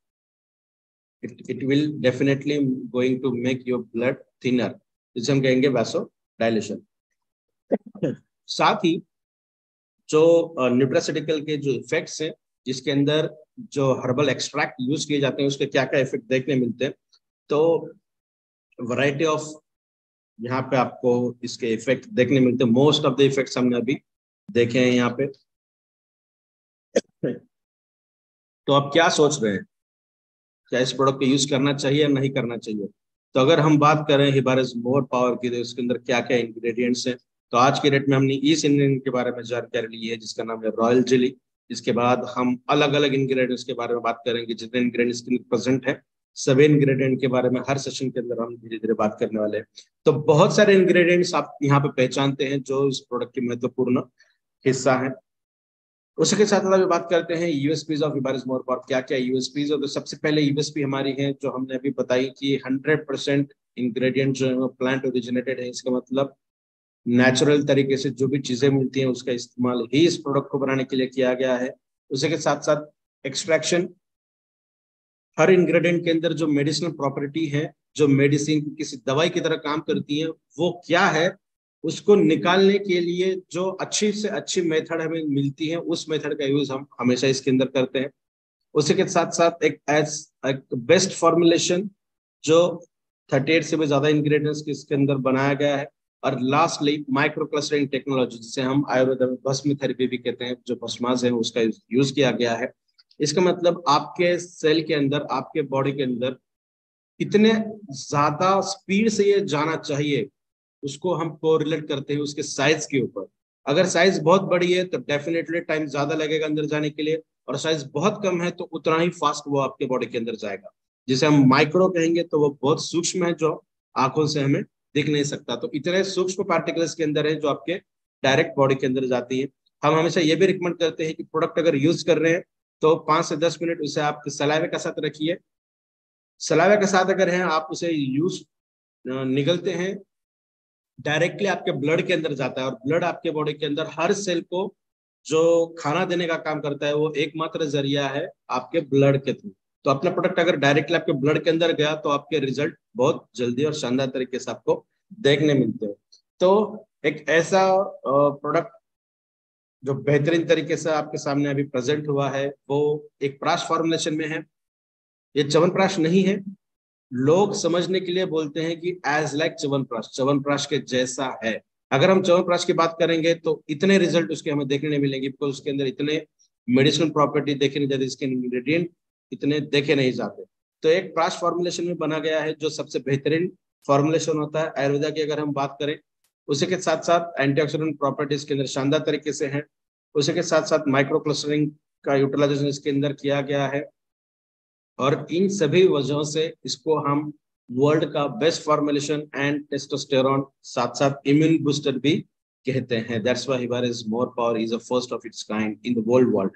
it will definitely going to make your blood thinner, जिसे हम कहेंगे वासोडाइलेशन। साथ ही जो न्यूट्रास्यूटिकल के जो इफेक्ट्स हैं, जिसके अंदर जो हर्बल एक्सट्रैक्ट यूज किए जाते हैं, उसके क्या क्या इफेक्ट देखने मिलते हैं, तो वैरायटी ऑफ यहाँ पे आपको इसके इफेक्ट देखने मिलते हैं। मोस्ट ऑफ द इफेक्ट्स हमने अभी देखे हैं यहाँ पे। तो आप क्या सोच रहे हैं, क्या इस प्रोडक्ट को यूज करना चाहिए या नहीं करना चाहिए? तो अगर हम बात करें हिबारिस्मोर पावर की, तो इसके अंदर क्या क्या इंग्रेडिएंट्स हैं, तो आज के डेट में हमने ईस्ट इंडियन के बारे में जानकारी ली है, जिसका नाम है रॉयल जेली। इसके बाद हम अलग अलग इंग्रेडिएंट्स के बारे में बात करेंगे, जितने इंग्रेडिएंट्स प्रेजेंट है, सभी इंग्रेडिएंट के बारे में हर सेशन के अंदर हम धीरे धीरे बात करने वाले हैं। तो बहुत सारे इंग्रेडिएंट्स आप यहाँ पे पहचानते हैं जो इस प्रोडक्ट की महत्वपूर्ण हिस्सा है। उसी के साथ साथ अभी बात करते हैं यूएसपीज ऑफ इबारिस मोर पावर। क्या क्या यूएसपीज है? तो सबसे पहले यूएसपी हमारी है जो हमने अभी बताई कि 100% इंग्रेडिएंट जो है प्लांट ओरिजिनेटेड है। इसका मतलब नेचुरल तरीके से जो भी चीजें मिलती हैं उसका इस्तेमाल ही इस प्रोडक्ट को बनाने के लिए किया गया है। उसी के साथ साथ एक्सट्रैक्शन, हर इंग्रेडिएंट के अंदर जो मेडिसिनल प्रॉपर्टी है, जो मेडिसिन किसी दवाई की तरह काम करती है, वो क्या है उसको निकालने के लिए जो अच्छी से अच्छी मेथड हमें मिलती है उस मेथड का यूज हम हमेशा इसके अंदर करते हैं। उसी के साथ साथ एक बेस्ट फॉर्मुलेशन जो 38 से भी ज्यादा इंग्रेडिएंट्स इसके अंदर बनाया गया है। और लास्टली माइक्रो क्लस्टरिंग टेक्नोलॉजी, जिसे हम आयुर्वेद में भस्म थेरेपी भी कहते हैं, जो भस्मास है उसका यूज किया गया है। इसका मतलब आपके सेल के अंदर, आपके बॉडी के अंदर कितने ज्यादा स्पीड से ये जाना चाहिए उसको हम कोरिलेट करते हैं उसके साइज के ऊपर। अगर साइज बहुत बड़ी है तो डेफिनेटली टाइम ज्यादा लगेगा अंदर जाने के लिए, और साइज बहुत कम है तो उतना ही फास्ट वो आपके बॉडी के अंदर जाएगा। जिसे हम माइक्रो कहेंगे तो वो बहुत सूक्ष्म है, जो आंखों से हमें दिख नहीं सकता। तो इतने सूक्ष्म पार्टिकल्स के अंदर है जो आपके डायरेक्ट बॉडी के अंदर जाती है। हम हमेशा ये भी रिकमेंड करते हैं कि प्रोडक्ट अगर यूज कर रहे हैं तो 5 से 10 मिनट उसे आप सलाइवे के साथ रखिए। सलाइवे के साथ अगर है आप उसे यूज निगलते हैं, डायरेक्टली आपके ब्लड के अंदर जाता है, और ब्लड आपके बॉडी के अंदर हर सेल को जो खाना देने का काम करता है वो एकमात्र जरिया है आपके ब्लड के थ्रू। तो अपना प्रोडक्ट अगर डायरेक्टली आपके ब्लड के अंदर गया तो आपके रिजल्ट बहुत जल्दी और शानदार तरीके से आपको देखने मिलते हैं। तो एक ऐसा प्रोडक्ट जो बेहतरीन तरीके से आपके सामने अभी प्रेजेंट हुआ है वो एक प्राश फॉर्मुलेशन में है। ये च्यवनप्राश नहीं है। लोग समझने के लिए बोलते हैं कि एज लाइक च्यवनप्राश, च्यवनप्राश के जैसा है। अगर हम च्यवनप्राश की बात करेंगे तो इतने रिजल्ट उसके हमें देखने नहीं मिलेंगे, बिकॉज उसके अंदर इतने मेडिसिनल प्रॉपर्टी देखे नहीं जाते, इसके इंग्रेडिएंट इतने देखे नहीं जाते। तो एक प्राश फॉर्मुलेशन में बना गया है जो सबसे बेहतरीन फॉर्मुलेशन होता है आयुर्वेदा की अगर हम बात करें। उसी के साथ साथ एंटीऑक्सीडेंट प्रॉपर्टीज के अंदर शानदार तरीके से है। उसी के साथ साथ माइक्रो क्लस्टरिंग का यूटिलाइजेशन इसके अंदर किया गया है, और इन सभी वजहों से इसको हम वर्ल्ड का बेस्ट फॉर्मुलेशन एंड टेस्टोस्टेरोन साथ साथ इम्यून बूस्टर भी कहते हैं। That's why Hibaris more power is a first of its kind in the world.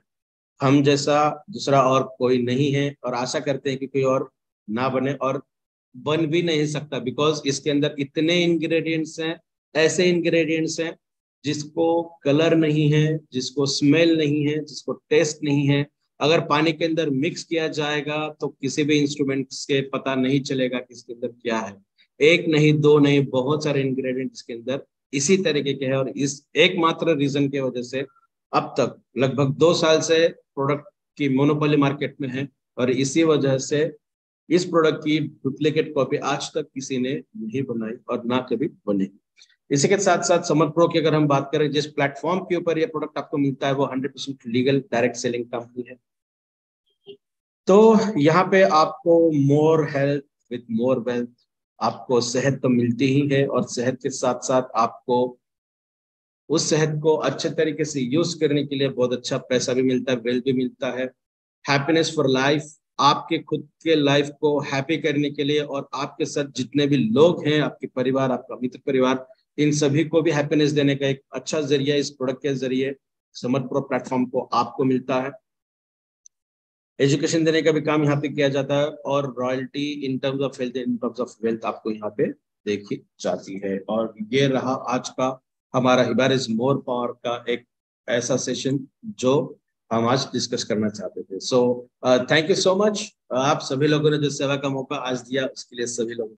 हम जैसा दूसरा और कोई नहीं है, और आशा करते हैं कि कोई और ना बने, और बन भी नहीं सकता, बिकॉज इसके अंदर इतने इंग्रेडिएंट्स हैं, ऐसे इंग्रेडिएंट्स हैं जिसको कलर नहीं है, जिसको स्मेल नहीं है, जिसको टेस्ट नहीं है। अगर पानी के अंदर मिक्स किया जाएगा तो किसी भी इंस्ट्रूमेंट्स के पता नहीं चलेगा कि इसके अंदर क्या है। एक नहीं, दो नहीं, बहुत सारे इंग्रेडिएंट्स के अंदर इसी तरीके के हैं, और इस एकमात्र रीजन की वजह से अब तक लगभग 2 साल से प्रोडक्ट की मोनोपोली मार्केट में है, और इसी वजह से इस प्रोडक्ट की डुप्लीकेट कॉपी आज तक किसी ने नहीं बनाई और ना कभी बनेगी। इसी के साथ साथ समर प्रो की अगर हम बात करें, जिस प्लेटफॉर्म के ऊपर ये प्रोडक्ट आपको मिलता है वो 100% लीगल डायरेक्ट सेलिंग कंपनी है। तो यहाँ पे आपको more health with more wealth, आपको सेहत तो मिलती ही है, और सेहत के साथ साथ आपको उस सेहत को अच्छे तरीके से यूज करने के लिए बहुत अच्छा पैसा भी मिलता है, वेल्थ भी मिलता है। हैप्पीनेस फॉर लाइफ, आपके खुद के लाइफ को हैप्पी करने के लिए, और आपके साथ जितने भी लोग हैं, आपके परिवार, आपका मित्र परिवार, इन सभी को भी हैप्पीनेस देने का एक अच्छा जरिया इस प्रोडक्ट के जरिए समर प्रो प्लेटफॉर्म को आपको मिलता है। एजुकेशन देने का भी काम यहाँ पे किया जाता है, और royalty in terms of health, in terms of wealth आपको यहाँ पे देखी जाती है। और ये रहा आज का हमारा हिबारिस मोर पावर का एक ऐसा सेशन जो हम आज डिस्कस करना चाहते थे। So thank you so much. आप सभी लोगों ने जो सेवा का मौका आज दिया उसके लिए सभी लोगों